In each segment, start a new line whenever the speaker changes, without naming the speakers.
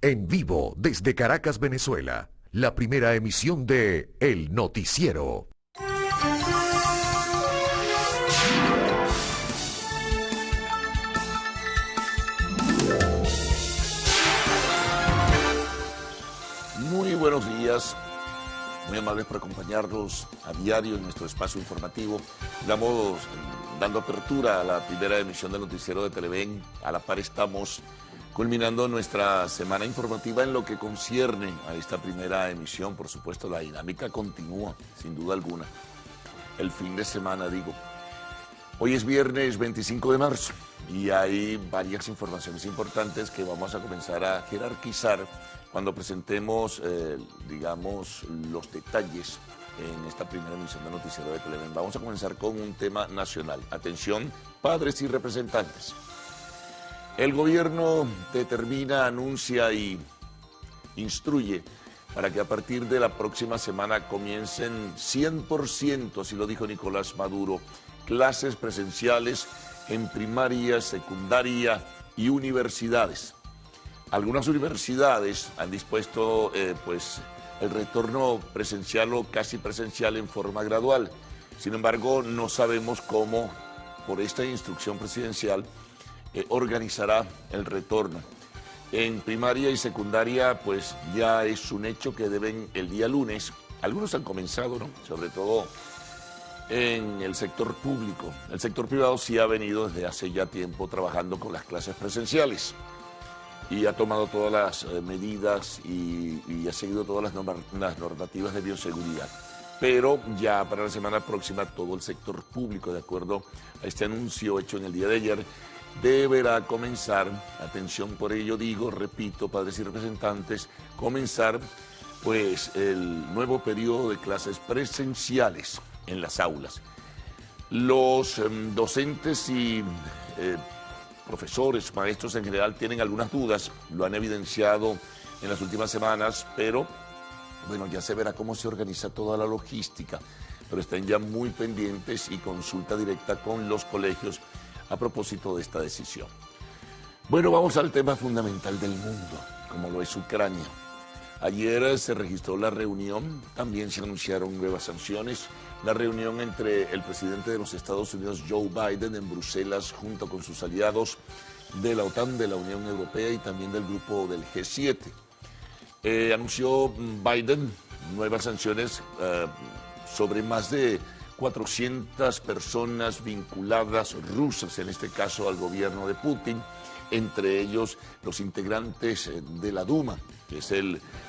En vivo desde Caracas, Venezuela, la primera emisión de El Noticiero.
Muy buenos días, muy amables por acompañarnos a diario en nuestro espacio informativo. Estamos dando apertura a la primera emisión del Noticiero de Televen. A la par estamos culminando nuestra semana informativa en lo que concierne a esta primera emisión. Por supuesto, la dinámica continúa, sin duda alguna. El fin de semana, digo. Hoy es viernes 25 de marzo y hay varias informaciones importantes que vamos a comenzar a jerarquizar cuando presentemos, digamos, los detalles en esta primera emisión de Noticiero de Televen. Vamos a comenzar con un tema nacional. Atención, padres y representantes. El gobierno determina, anuncia y instruye para que a partir de la próxima semana comiencen 100%, así lo dijo Nicolás Maduro, clases presenciales en primaria, secundaria y universidades. Algunas universidades han dispuesto el retorno presencial o casi presencial en forma gradual. Sin embargo, no sabemos cómo, por esta instrucción presidencial, organizará el retorno. En primaria y secundaria, pues ya es un hecho que deben el día lunes. Algunos han comenzado, ¿no? Sobre todo en el sector público. El sector privado sí ha venido desde hace ya tiempo trabajando con las clases presenciales y ha tomado todas las medidas y ha seguido todas las normativas de bioseguridad. Pero ya para la semana próxima todo el sector público, de acuerdo a este anuncio hecho en el día de ayer, deberá comenzar, atención por ello digo, repito, padres y representantes, comenzar pues el nuevo periodo de clases presenciales en las aulas. Los docentes y profesores, maestros en general tienen algunas dudas, lo han evidenciado en las últimas semanas, pero bueno, ya se verá cómo se organiza toda la logística, pero están ya muy pendientes y consulta directa con los colegios a propósito de esta decisión. Bueno, vamos al tema fundamental del mundo, como lo es Ucrania. Ayer se registró la reunión, también se anunciaron nuevas sanciones, la reunión entre el presidente de los Estados Unidos, Joe Biden, en Bruselas, junto con sus aliados de la OTAN, de la Unión Europea y también del grupo del G7. Anunció Biden nuevas sanciones sobre más de 400 personas vinculadas, rusas en este caso, al gobierno de Putin, entre ellos los integrantes de la Duma, que es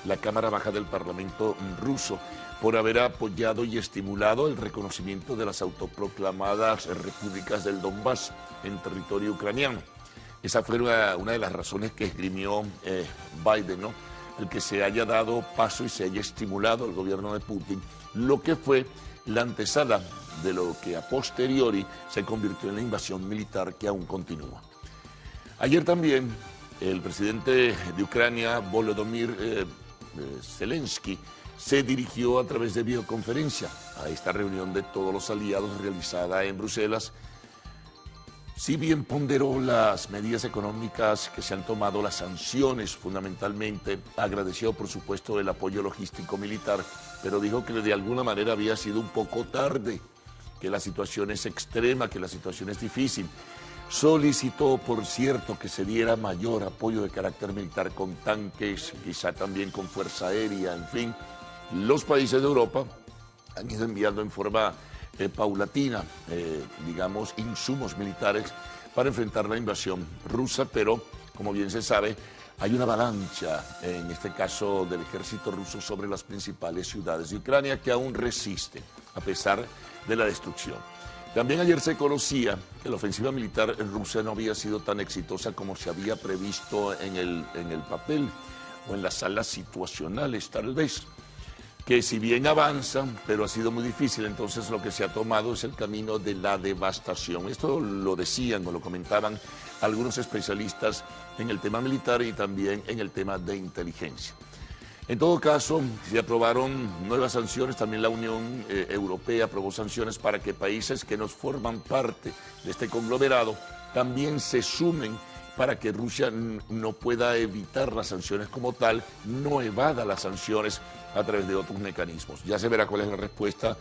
la Cámara Baja del Parlamento ruso, por haber apoyado y estimulado el reconocimiento de las autoproclamadas repúblicas del Donbass en territorio ucraniano. Esa fue una de las razones que esgrimió Biden, ¿no? El que se haya dado paso y se haya estimulado el gobierno de Putin, lo que fue la antesala de lo que a posteriori se convirtió en la invasión militar que aún continúa. Ayer también el presidente de Ucrania, Volodymyr Zelensky, se dirigió a través de videoconferencia a esta reunión de todos los aliados realizada en Bruselas. Si bien ponderó las medidas económicas que se han tomado, las sanciones fundamentalmente, agradeció por supuesto el apoyo logístico militar, pero dijo que de alguna manera había sido un poco tarde, que la situación es extrema, que la situación es difícil. Solicitó, por cierto, que se diera mayor apoyo de carácter militar con tanques, quizá también con fuerza aérea, en fin. Los países de Europa han ido enviando en forma paulatina, digamos, insumos militares para enfrentar la invasión rusa, pero, como bien se sabe, hay una avalancha, en este caso del ejército ruso, sobre las principales ciudades de Ucrania que aún resiste, a pesar de la destrucción. También ayer se conocía que la ofensiva militar en Rusia no había sido tan exitosa como se había previsto en el papel o en las salas situacionales, tal vez, que si bien avanzan, pero ha sido muy difícil, entonces lo que se ha tomado es el camino de la devastación. Esto lo decían o lo comentaban algunos especialistas en el tema militar y también en el tema de inteligencia. En todo caso, se aprobaron nuevas sanciones, también la Unión Europea aprobó sanciones para que países que no forman parte de este conglomerado también se sumen para que Rusia no pueda evitar las sanciones como tal, no evada las sanciones a través de otros mecanismos. Ya se verá cuál es la respuesta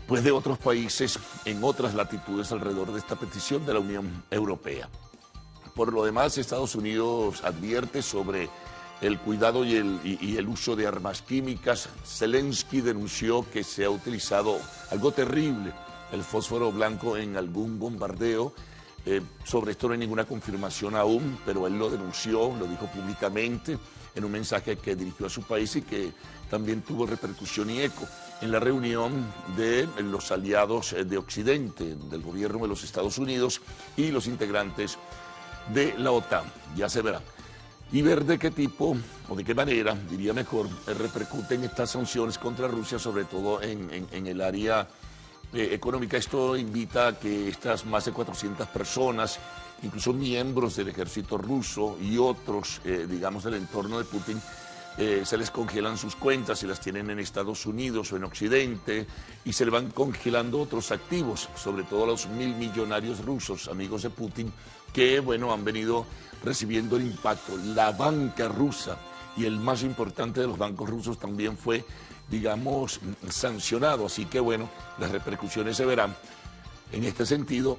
pues, de otros países en otras latitudes alrededor de esta petición de la Unión Europea. Por lo demás, Estados Unidos advierte sobre el cuidado y el uso de armas químicas. Zelensky denunció que se ha utilizado algo terrible, el fósforo blanco, en algún bombardeo. Sobre esto no hay ninguna confirmación aún, pero él lo denunció, lo dijo públicamente en un mensaje que dirigió a su país y que también tuvo repercusión y eco en la reunión de los aliados de Occidente, del gobierno de los Estados Unidos y los integrantes de la OTAN. Ya se verá. Y ver de qué tipo, o de qué manera, diría mejor, repercuten estas sanciones contra Rusia, sobre todo en el área económica. Esto invita a que estas más de 400 personas, incluso miembros del ejército ruso y otros, digamos, del entorno de Putin, se les congelan sus cuentas, si las tienen en Estados Unidos o en Occidente, y se le van congelando otros activos, sobre todo los 1.000 millonarios rusos, amigos de Putin, que, bueno, han venido recibiendo el impacto. La banca rusa, y el más importante de los bancos rusos, también fue, digamos, sancionado. Así que, bueno, las repercusiones se verán en este sentido.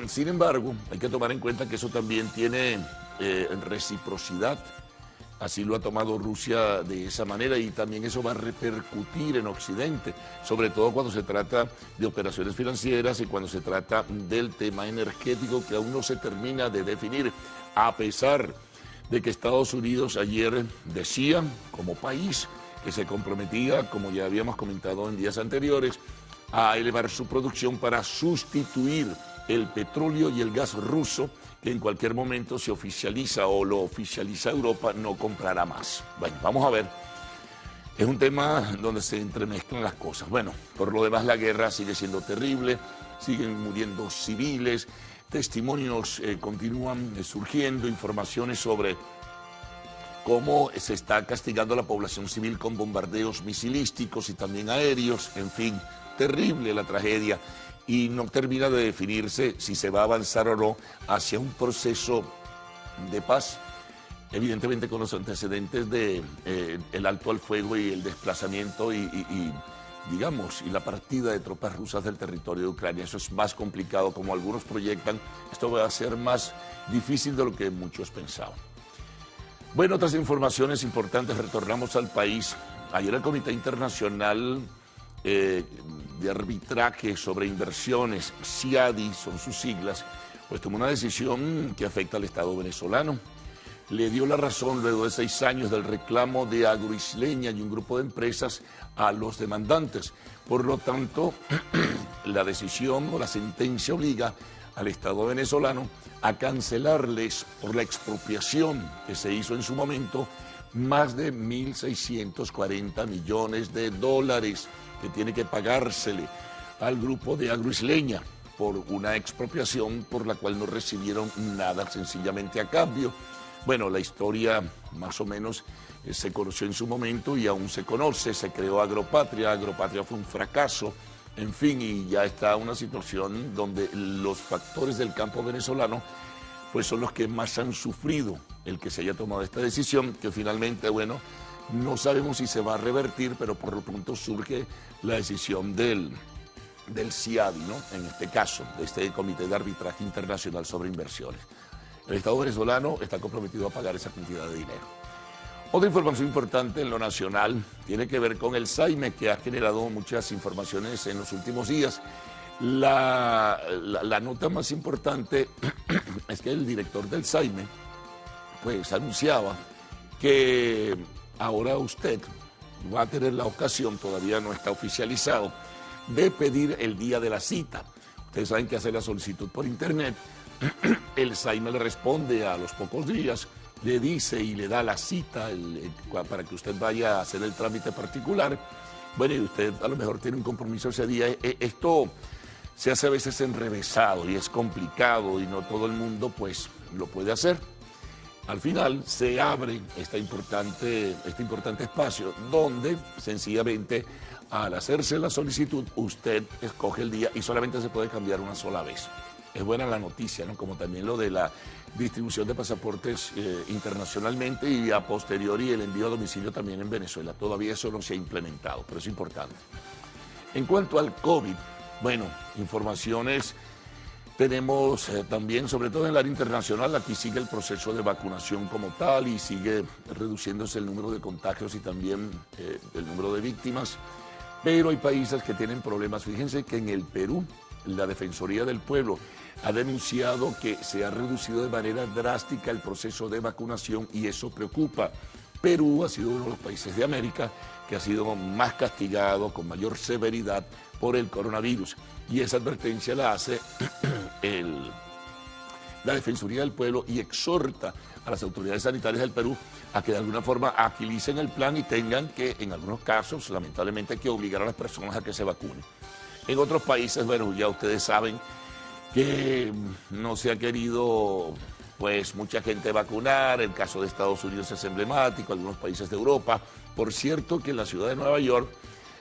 Sin embargo, hay que tomar en cuenta que eso también tiene reciprocidad. Así lo ha tomado Rusia de esa manera, y también eso va a repercutir en Occidente, sobre todo cuando se trata de operaciones financieras y cuando se trata del tema energético, que aún no se termina de definir, a pesar de que Estados Unidos ayer decía, como país, que se comprometía, como ya habíamos comentado en días anteriores, a elevar su producción para sustituir el petróleo y el gas ruso, que en cualquier momento se oficializa o lo oficializa Europa, no comprará más. Bueno, vamos a ver. Es un tema donde se entremezclan las cosas. Bueno, por lo demás la guerra sigue siendo terrible, siguen muriendo civiles, testimonios continúan surgiendo, informaciones sobre cómo se está castigando a la población civil con bombardeos misilísticos y también aéreos. En fin, terrible la tragedia. Y no termina de definirse si se va a avanzar o no hacia un proceso de paz, evidentemente con los antecedentes de el alto al fuego y el desplazamiento digamos, y la partida de tropas rusas del territorio de Ucrania. Eso es más complicado, como algunos proyectan. Esto va a ser más difícil de lo que muchos pensaban. Bueno, otras informaciones importantes, retornamos al país. Ayer el Comité Internacional de Arbitraje sobre Inversiones, CIADI son sus siglas, pues tomó una decisión que afecta al Estado venezolano. Le dio la razón luego de 6 años del reclamo de Agroisleña y un grupo de empresas a los demandantes. Por lo tanto, la decisión o la sentencia obliga al Estado venezolano a cancelarles por la expropiación que se hizo en su momento más de 1.640 millones de dólares que tiene que pagársele al grupo de Agroisleña por una expropiación por la cual no recibieron nada sencillamente a cambio. Bueno, la historia más o menos se conoció en su momento y aún se conoce. Se creó Agropatria, Agropatria fue un fracaso, en fin, y ya está una situación donde los factores del campo venezolano pues son los que más han sufrido el que se haya tomado esta decisión, que finalmente, bueno, no sabemos si se va a revertir, pero por lo pronto surge la decisión del CIADI, ¿no? En este caso, de este Comité de Arbitraje Internacional sobre Inversiones. El Estado venezolano está comprometido a pagar esa cantidad de dinero. Otra información importante en lo nacional tiene que ver con el SAIME, que ha generado muchas informaciones en los últimos días. La nota más importante es que el director del SAIME pues anunciaba que ahora usted va a tener la ocasión, todavía no está oficializado, de pedir el día de la cita. Ustedes saben que hace la solicitud por internet, el SAIME le responde a los pocos días, le dice y le da la cita para que usted vaya a hacer el trámite particular. Bueno, y usted a lo mejor tiene un compromiso ese día. Esto se hace a veces enrevesado y es complicado y no todo el mundo pues lo puede hacer. Al final se abre este importante espacio donde sencillamente al hacerse la solicitud usted escoge el día y solamente se puede cambiar una sola vez. es buena la noticia, ¿no? Como también lo de la distribución de pasaportes internacionalmente y a posteriori el envío a domicilio también en Venezuela. Todavía eso no se ha implementado, pero es importante. En cuanto al COVID, bueno, informaciones tenemos también, sobre todo en el área internacional, aquí sigue el proceso de vacunación como tal y sigue reduciéndose el número de contagios y también el número de víctimas, pero hay países que tienen problemas. Fíjense que en el Perú, la Defensoría del Pueblo ha denunciado que se ha reducido de manera drástica el proceso de vacunación y eso preocupa. Perú ha sido uno de los países de América que ha sido más castigado, con mayor severidad por el coronavirus. Y esa advertencia la hace la Defensoría del Pueblo y exhorta a las autoridades sanitarias del Perú a que de alguna forma agilicen el plan y tengan que, en algunos casos, lamentablemente, que obligar a las personas a que se vacunen. En otros países, bueno, ya ustedes saben que no se ha querido, pues, mucha gente vacunar. El caso de Estados Unidos es emblemático, algunos países de Europa. Por cierto, que en la ciudad de Nueva York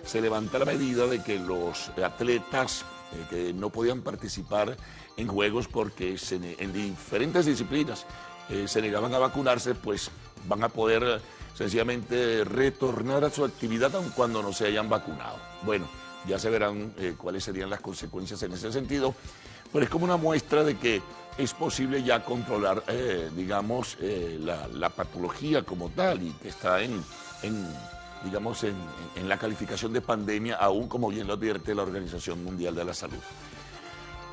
se levanta la medida de que los atletas que no podían participar en juegos porque en diferentes disciplinas se negaban a vacunarse, pues van a poder sencillamente retornar a su actividad aun cuando no se hayan vacunado. Bueno, ya se verán cuáles serían las consecuencias en ese sentido, pero es como una muestra de que es posible ya controlar, digamos, la patología como tal y que está digamos, en la calificación de pandemia, aún como bien lo advierte la Organización Mundial de la Salud.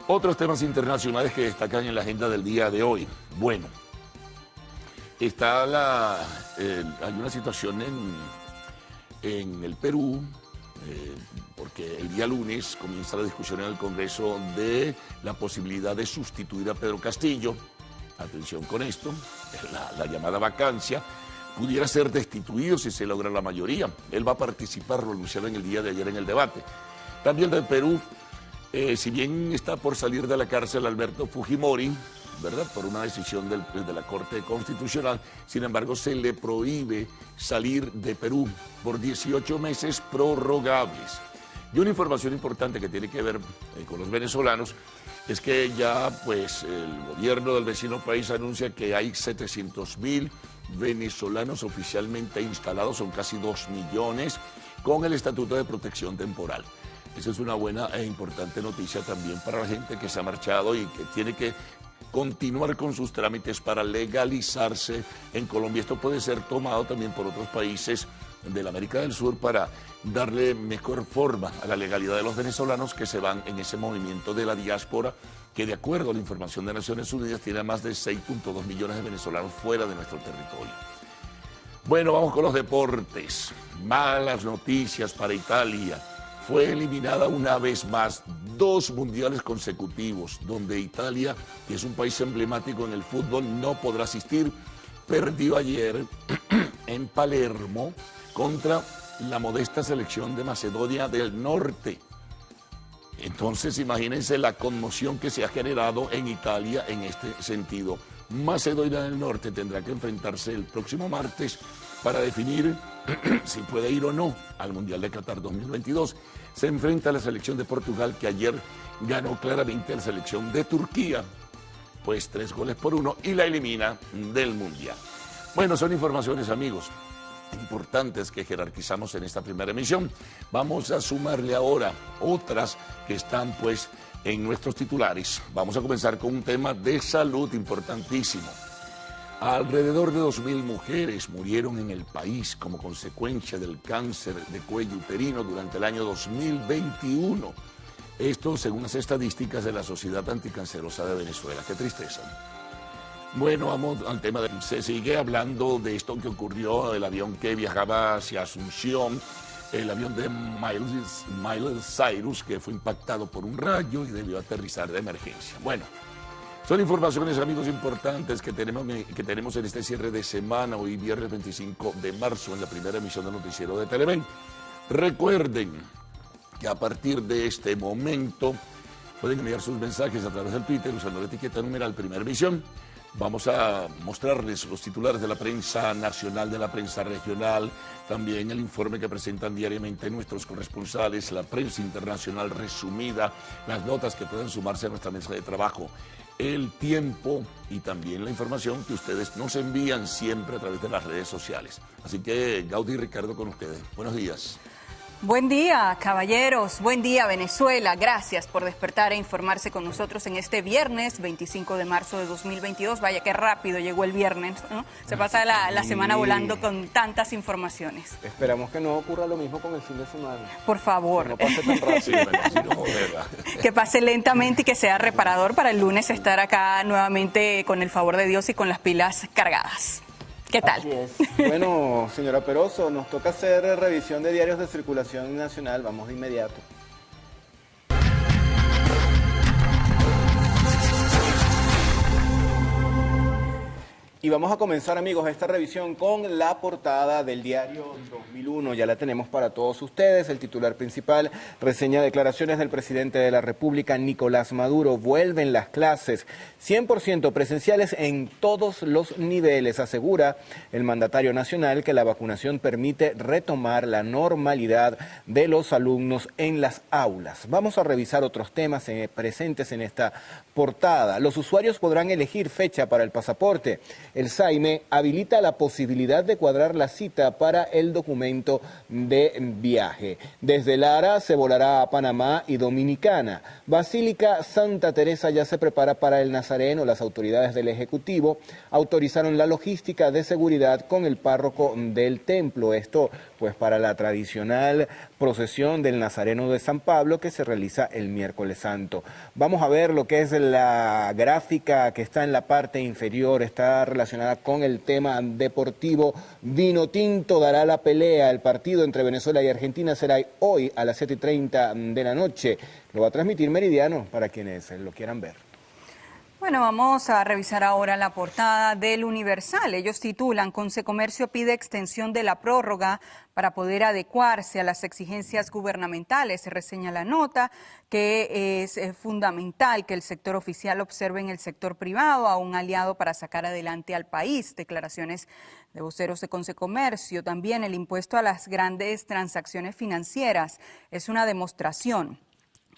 Otros temas internacionales que destacan en la agenda del día de hoy. Bueno, hay una situación en el Perú, porque el día lunes comienza la discusión en el Congreso de la posibilidad de sustituir a Pedro Castillo. Atención con esto, la llamada vacancia. Pudiera ser destituido si se logra la mayoría. Él va a participar, lo anunciaron el día de ayer en el debate. También del Perú, si bien está por salir de la cárcel Alberto Fujimori, ¿verdad?, por una decisión de la Corte Constitucional, sin embargo se le prohíbe salir de Perú por 18 meses prorrogables. Y una información importante que tiene que ver con los venezolanos es que ya, pues, el gobierno del vecino país anuncia que hay 700.000 venezolanos oficialmente instalados, son casi 2 millones, con el Estatuto de Protección Temporal. Esa es una buena e importante noticia también para la gente que se ha marchado y que tiene que continuar con sus trámites para legalizarse en Colombia. Esto puede ser tomado también por otros países de la América del Sur para darle mejor forma a la legalidad de los venezolanos que se van en ese movimiento de la diáspora, que de acuerdo a la información de Naciones Unidas tiene más de 6.2 millones de venezolanos fuera de nuestro territorio. Bueno, vamos con los deportes. Malas noticias para Italia. Fue eliminada una vez más 2 mundiales consecutivos, donde Italia, que es un país emblemático en el fútbol, no podrá asistir. Perdió ayer en Palermo contra la modesta selección de Macedonia del Norte. Entonces, imagínense la conmoción que se ha generado en Italia en este sentido. Macedonia del Norte tendrá que enfrentarse el próximo martes para definir si puede ir o no al Mundial de Qatar 2022. Se enfrenta a la selección de Portugal, que ayer ganó claramente a la selección de Turquía, pues 3-1, y la elimina del Mundial. Bueno, son informaciones, amigos, importantes que jerarquizamos en esta primera emisión. Vamos a sumarle ahora otras que están, pues, en nuestros titulares. Vamos a comenzar con un tema de salud importantísimo. Alrededor de 2.000 mujeres murieron en el país como consecuencia del cáncer de cuello uterino durante el año 2021. Esto según las estadísticas de la Sociedad Anticancerosa de Venezuela. Qué tristeza. Bueno, vamos al tema. Se sigue hablando de esto que ocurrió, el avión que viajaba hacia Asunción, el avión de Miley Cyrus, que fue impactado por un rayo y debió aterrizar de emergencia. Bueno, son informaciones, amigos, importantes que tenemos en este cierre de semana, hoy viernes 25 de marzo, en la primera emisión del noticiero de Televen. Recuerden que a partir de este momento pueden enviar sus mensajes a través del Twitter usando la etiqueta numeral Primera Emisión. Vamos a mostrarles los titulares de la prensa nacional, de la prensa regional, también el informe que presentan diariamente nuestros corresponsales, la prensa internacional resumida, las notas que pueden sumarse a nuestra mesa de trabajo, el tiempo y también la información que ustedes nos envían siempre a través de las redes sociales. Así que Gaudí y Ricardo con ustedes. Buenos días.
Buen día, caballeros. Buen día, Venezuela. Gracias por despertar e informarse con nosotros en este viernes 25 de marzo de 2022. Vaya, qué rápido llegó el viernes, ¿no? Se pasa la semana volando con tantas informaciones.
Esperamos que no ocurra lo mismo con el fin de semana.
Por favor.
Que no pase tan rápido.
Que pase lentamente y que sea reparador para el lunes estar acá nuevamente con el favor de Dios y con las pilas cargadas. ¿Qué tal?
Así es. Bueno, señora Peroso, nos toca hacer revisión de diarios de circulación nacional. Vamos de inmediato. Y vamos a comenzar, amigos, esta revisión con la portada del diario 2001. Ya la tenemos para todos ustedes. El titular principal reseña declaraciones del presidente de la República, Nicolás Maduro. Vuelven las clases 100% presenciales en todos los niveles. Asegura el mandatario nacional que la vacunación permite retomar la normalidad de los alumnos en las aulas. Vamos a revisar otros temas presentes en esta portada. Los usuarios podrán elegir fecha para el pasaporte. El SAIME habilita la posibilidad de cuadrar la cita para el documento de viaje. Desde Lara se volará a Panamá y Dominicana. Basílica Santa Teresa ya se prepara para el Nazareno. Las autoridades del Ejecutivo autorizaron la logística de seguridad con el párroco del templo. Esto pues para la tradicional procesión del Nazareno de San Pablo que se realiza el miércoles santo. Vamos a ver lo que es la gráfica que está en la parte inferior, está relacionada con el tema deportivo. Vinotinto dará la pelea. El partido entre Venezuela y Argentina será hoy a las 7:30 de la noche. Lo va a transmitir Meridiano para quienes lo quieran ver.
Bueno, vamos a revisar ahora la portada del Universal. Ellos titulan: Consecomercio pide extensión de la prórroga para poder adecuarse a las exigencias gubernamentales. Se reseña la nota que es fundamental que el sector oficial observe en el sector privado a un aliado para sacar adelante al país. Declaraciones de voceros de Consecomercio. También el impuesto a las grandes transacciones financieras es una demostración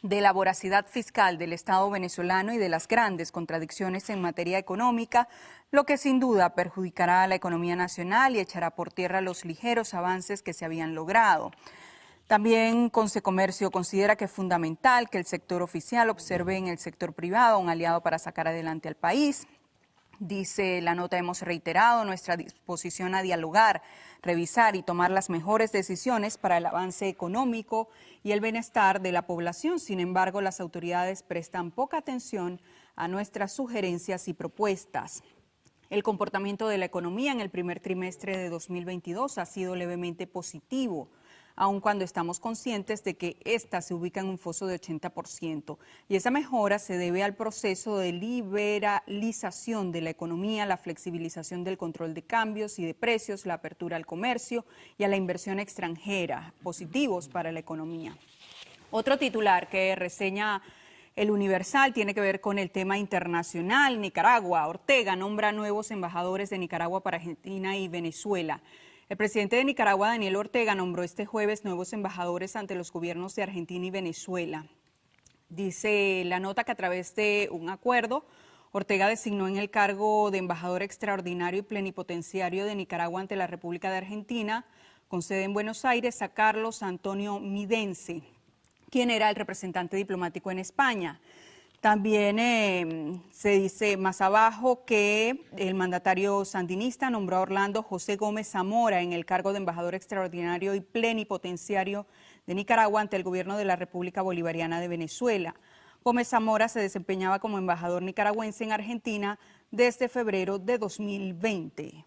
de la voracidad fiscal del Estado venezolano y de las grandes contradicciones en materia económica, lo que sin duda perjudicará a la economía nacional y echará por tierra los ligeros avances que se habían logrado. También Consecomercio considera que es fundamental que el sector oficial observe en el sector privado un aliado para sacar adelante al país. Dice la nota: hemos reiterado nuestra disposición a dialogar, revisar y tomar las mejores decisiones para el avance económico y el bienestar de la población. Sin embargo, las autoridades prestan poca atención a nuestras sugerencias y propuestas. El comportamiento de la economía en el primer trimestre de 2022 ha sido levemente positivo, aun cuando estamos conscientes de que ésta se ubica en un foso de 80%. Y esa mejora se debe al proceso de liberalización de la economía, la flexibilización del control de cambios y de precios, la apertura al comercio y a la inversión extranjera, positivos para la economía. Otro titular que reseña el Universal tiene que ver con el tema internacional. Nicaragua. Ortega nombra nuevos embajadores de Nicaragua para Argentina y Venezuela. El presidente de Nicaragua, Daniel Ortega, nombró este jueves nuevos embajadores ante los gobiernos de Argentina y Venezuela. Dice la nota que a través de un acuerdo, Ortega designó en el cargo de embajador extraordinario y plenipotenciario de Nicaragua ante la República de Argentina, con sede en Buenos Aires, a Carlos Antonio Midense, quien era el representante diplomático en España. También se dice más abajo que el mandatario sandinista nombró a Orlando José Gómez Zamora en el cargo de embajador extraordinario y plenipotenciario de Nicaragua ante el gobierno de la República Bolivariana de Venezuela. Gómez Zamora se desempeñaba como embajador nicaragüense en Argentina desde febrero de 2020.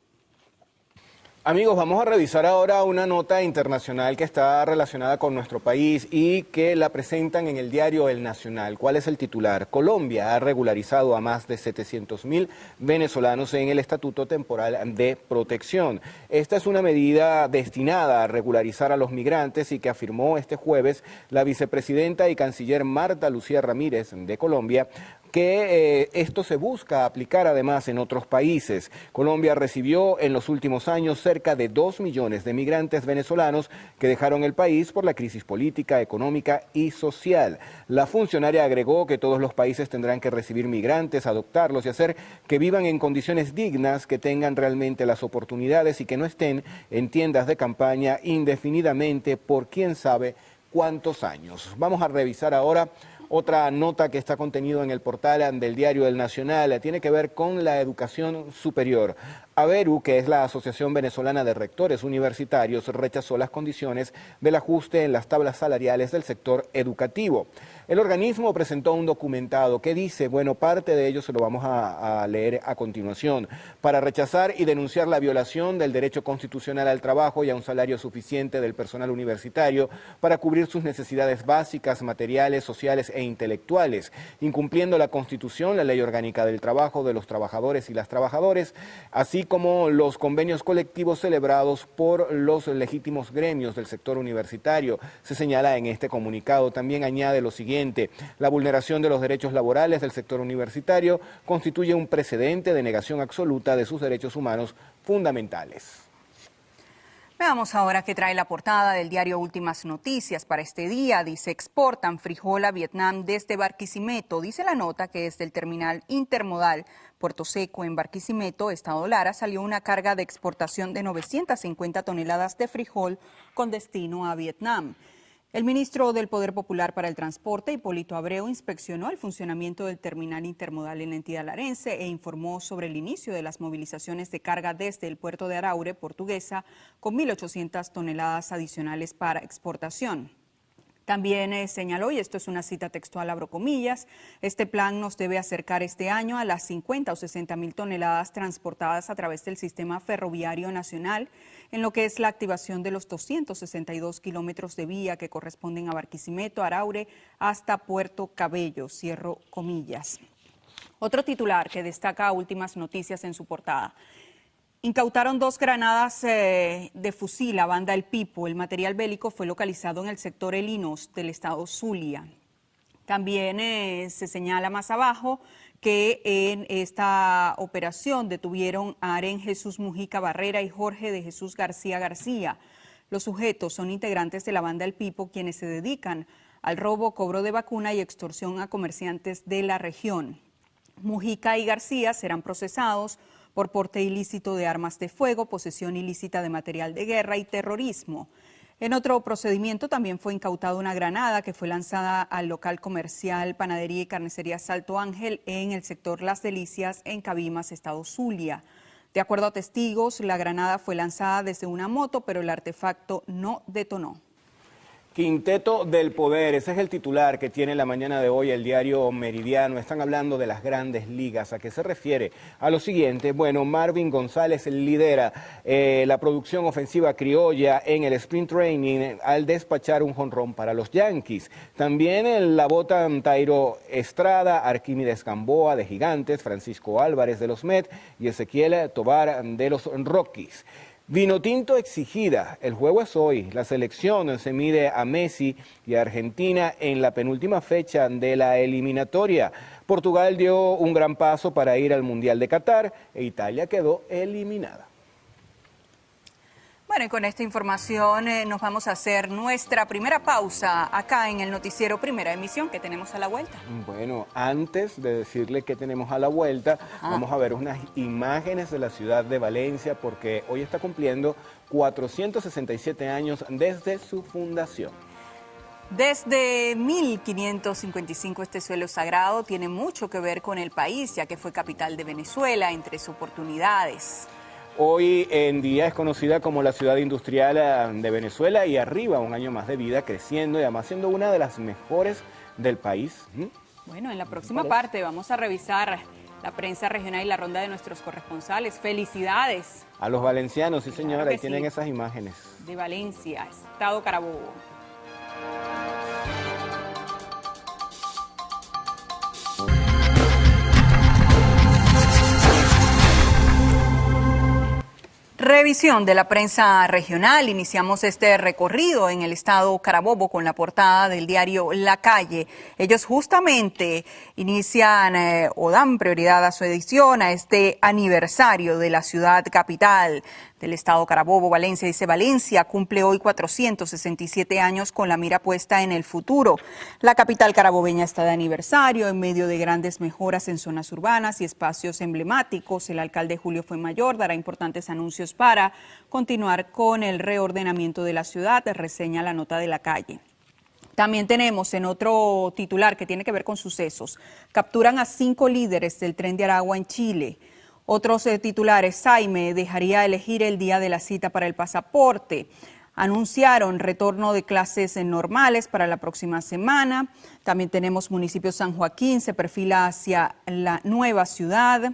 Amigos, vamos a revisar ahora una nota internacional que está relacionada con nuestro país y que la presentan en el diario El Nacional. ¿Cuál es el titular? Colombia ha regularizado a más de 700.000 venezolanos en el Estatuto Temporal de Protección. Esta es una medida destinada a regularizar a los migrantes y que afirmó este jueves la vicepresidenta y canciller Marta Lucía Ramírez de Colombia, que esto se busca aplicar además en otros países. Colombia recibió en los últimos años cerca de 2 millones de migrantes venezolanos que dejaron el país por la crisis política, económica y social. La funcionaria agregó que todos los países tendrán que recibir migrantes, adoptarlos y hacer que vivan en condiciones dignas, que tengan realmente las oportunidades y que no estén en tiendas de campaña indefinidamente por quién sabe cuántos años. Vamos a revisar ahora otra nota que está contenido en el portal del Diario El Nacional. Tiene que ver con la educación superior. ABERU, que es la Asociación Venezolana de Rectores Universitarios, rechazó las condiciones del ajuste en las tablas salariales del sector educativo. El organismo presentó un documentado que dice, bueno, parte de ello se lo vamos a leer a continuación, para rechazar y denunciar la violación del derecho constitucional al trabajo y a un salario suficiente del personal universitario para cubrir sus necesidades básicas, materiales, sociales e intelectuales, incumpliendo la Constitución, la Ley Orgánica del Trabajo de los trabajadores y las trabajadoras, así como los convenios colectivos celebrados por los legítimos gremios del sector universitario. Se señala en este comunicado, también añade lo siguiente: la vulneración de los derechos laborales del sector universitario constituye un precedente de negación absoluta de sus derechos humanos fundamentales.
Veamos ahora qué trae la portada del diario Últimas Noticias para este día. Dice, exportan frijol a Vietnam desde Barquisimeto. Dice la nota que desde el terminal intermodal Puerto Seco en Barquisimeto, Estado Lara, salió una carga de exportación de 950 toneladas de frijol con destino a Vietnam. El ministro del Poder Popular para el Transporte, Hipólito Abreu, inspeccionó el funcionamiento del terminal intermodal en la entidad larense e informó sobre el inicio de las movilizaciones de carga desde el puerto de Araure, Portuguesa, con 1.800 toneladas adicionales para exportación. También señaló, y esto es una cita textual, abro comillas, este plan nos debe acercar este año a las 50 o 60 mil toneladas transportadas a través del sistema ferroviario nacional, en lo que es la activación de los 262 kilómetros de vía que corresponden a Barquisimeto, Araure, hasta Puerto Cabello, cierro comillas. Otro titular que destaca Últimas Noticias en su portada. Incautaron 2 granadas de fusil a banda El Pipo. El material bélico fue localizado en el sector El Inos del estado Zulia. También se señala más abajo que en esta operación detuvieron a Aren Jesús Mujica Barrera y Jorge de Jesús García García. Los sujetos son integrantes de la banda El Pipo, quienes se dedican al robo, cobro de vacuna y extorsión a comerciantes de la región. Mujica y García serán procesados por porte ilícito de armas de fuego, posesión ilícita de material de guerra y terrorismo. En otro procedimiento también fue incautada una granada que fue lanzada al local comercial Panadería y Carnicería Salto Ángel en el sector Las Delicias, en Cabimas, estado Zulia. De acuerdo a testigos, la granada fue lanzada desde una moto, pero el artefacto no detonó.
Quinteto del Poder, ese es el titular que tiene la mañana de hoy el diario Meridiano. Están hablando de las grandes ligas. ¿A qué se refiere? A lo siguiente, bueno, Marvin González lidera la producción ofensiva criolla en el sprint training al despachar un jonrón para los Yankees. También la botan Tairo Estrada, Arquímedes Gamboa de Gigantes, Francisco Álvarez de los Mets y Ezequiel Tobar de los Rockies. Vinotinto exigida, el juego es hoy, la selección se mide a Messi y a Argentina en la penúltima fecha de la eliminatoria. Portugal dio un gran paso para ir al Mundial de Qatar e Italia quedó eliminada.
Bueno, y con esta información nos vamos a hacer nuestra primera pausa acá en el noticiero Primera Emisión que tenemos a la vuelta.
Bueno, antes de decirle que tenemos a la vuelta, vamos a ver unas imágenes de la ciudad de Valencia porque hoy está cumpliendo 467 años desde su fundación.
Desde 1555 este suelo sagrado tiene mucho que ver con el país, ya que fue capital de Venezuela, entre sus oportunidades.
Hoy en día es conocida como la ciudad industrial de Venezuela y arriba un año más de vida, creciendo y además siendo una de las mejores del país.
Bueno, en la próxima parte vamos a revisar la prensa regional y la ronda de nuestros corresponsales. ¡Felicidades!
A los valencianos, sí señora, ahí
sí.
tienen esas imágenes.
De Valencia, Estado Carabobo. Revisión de la prensa regional. Iniciamos este recorrido en el estado Carabobo con la portada del diario La Calle. Ellos justamente inician o dan prioridad a su edición a este aniversario de la ciudad capital del estado Carabobo, Valencia. Dice: Valencia cumple hoy 467 años con la mira puesta en el futuro. La capital carabobeña está de aniversario en medio de grandes mejoras en zonas urbanas y espacios emblemáticos. El alcalde Julio Fuenmayor dará importantes anuncios para continuar con el reordenamiento de la ciudad, reseña la nota de La Calle. También tenemos en otro titular que tiene que ver con sucesos. Capturan a 5 líderes del Tren de Aragua en Chile. Otros titulares: Saime dejaría elegir el día de la cita para el pasaporte. Anunciaron retorno de clases normales para la próxima semana. También tenemos municipio San Joaquín, se perfila hacia la nueva ciudad.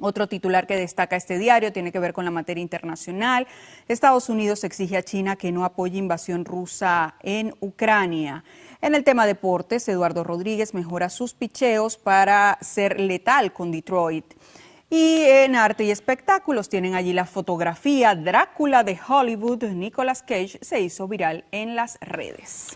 Otro titular que destaca este diario tiene que ver con la materia internacional. Estados Unidos exige a China que no apoye invasión rusa en Ucrania. En el tema deportes, Eduardo Rodríguez mejora sus picheos para ser letal con Detroit. Y en arte y espectáculos tienen allí la fotografía Drácula de Hollywood. Nicolas Cage se hizo viral en las redes.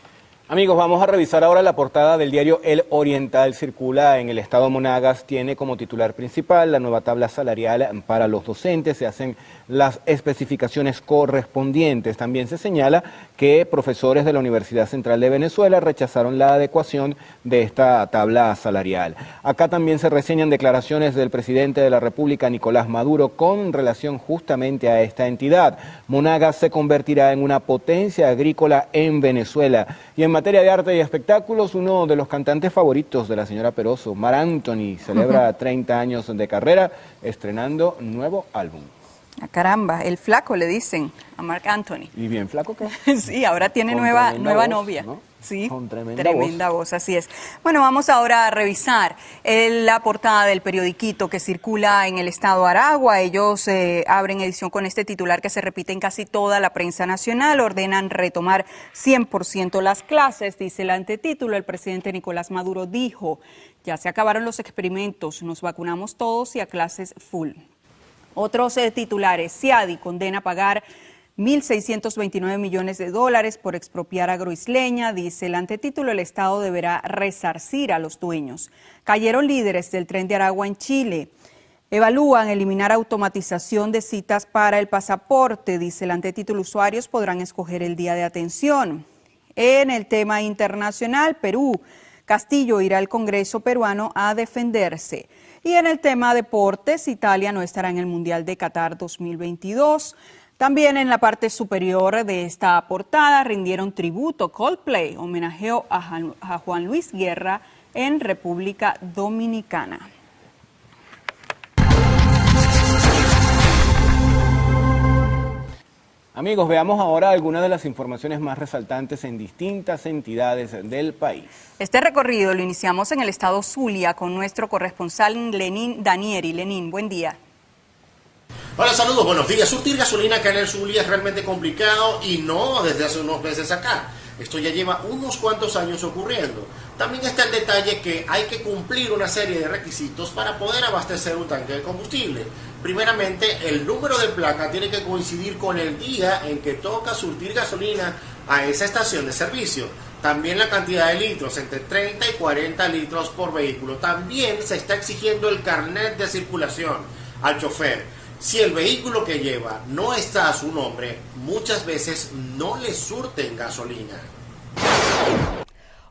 Amigos, vamos a revisar ahora la portada del diario El Oriental. Circula en el estado Monagas, tiene como titular principal la nueva tabla salarial para los docentes. Se hacen las especificaciones correspondientes. También se señala que profesores de la Universidad Central de Venezuela rechazaron la adecuación de esta tabla salarial. Acá también se reseñan declaraciones del presidente de la República, Nicolás Maduro, con relación justamente a esta entidad. Monagas se convertirá en una potencia agrícola en Venezuela. Y en materia de arte y espectáculos, uno de los cantantes favoritos de la señora Peroso, Marc Anthony, celebra 30 años de carrera, estrenando nuevo álbum.
Ah, caramba, el flaco le dicen a Marc Anthony.
¿Y bien flaco qué?
Sí, ahora tiene
Con
nueva
voz,
novia.
¿no?
Sí,
con tremenda
voz, así es. Bueno, vamos ahora a revisar la portada del periodiquito que circula en el estado Aragua. Ellos abren edición con este titular que se repite en casi toda la prensa nacional. Ordenan retomar 100% las clases, dice el antetítulo. El presidente Nicolás Maduro dijo: ya se acabaron los experimentos, nos vacunamos todos y a clases full. Otros titulares: CIADI condena a pagar $1.629 millones por expropiar Agroisleña. Dice el antetítulo: el Estado deberá resarcir a los dueños. Cayeron líderes del Tren de Aragua en Chile. Evalúan eliminar automatización de citas para el pasaporte. Dice el antetítulo: usuarios podrán escoger el día de atención. En el tema internacional, Perú: Castillo irá al Congreso peruano a defenderse. Y en el tema deportes, Italia no estará en el Mundial de Qatar 2022. También en la parte superior de esta portada rindieron tributo Coldplay, homenajeo a Juan Luis Guerra en República Dominicana.
Amigos, veamos ahora algunas de las informaciones más resaltantes en distintas entidades del país.
Este recorrido lo iniciamos en el estado Zulia con nuestro corresponsal Lenín Danieri. Lenín, buen día.
Hola, saludos, buenos días. Surtir gasolina acá en el Zulia es realmente complicado y no desde hace unos meses acá. Esto ya lleva unos cuantos años ocurriendo. También está el detalle que hay que cumplir una serie de requisitos para poder abastecer un tanque de combustible. Primeramente, el número de placa tiene que coincidir con el día en que toca surtir gasolina a esa estación de servicio. También la cantidad de litros, entre 30 y 40 litros por vehículo. También se está exigiendo el carnet de circulación al chofer. Si el vehículo que lleva no está a su nombre, muchas veces no le surten gasolina.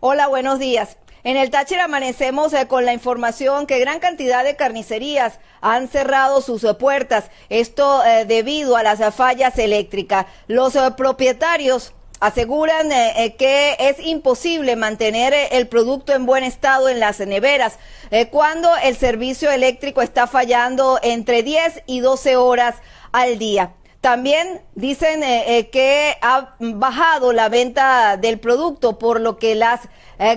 Hola, buenos días. En el Táchira amanecemos con la información que gran cantidad de carnicerías han cerrado sus puertas. Esto debido a las fallas eléctricas. Los propietarios aseguran que es imposible mantener el producto en buen estado en las neveras cuando el servicio eléctrico está fallando entre 10 y 12 horas al día. También dicen que ha bajado la venta del producto, por lo que las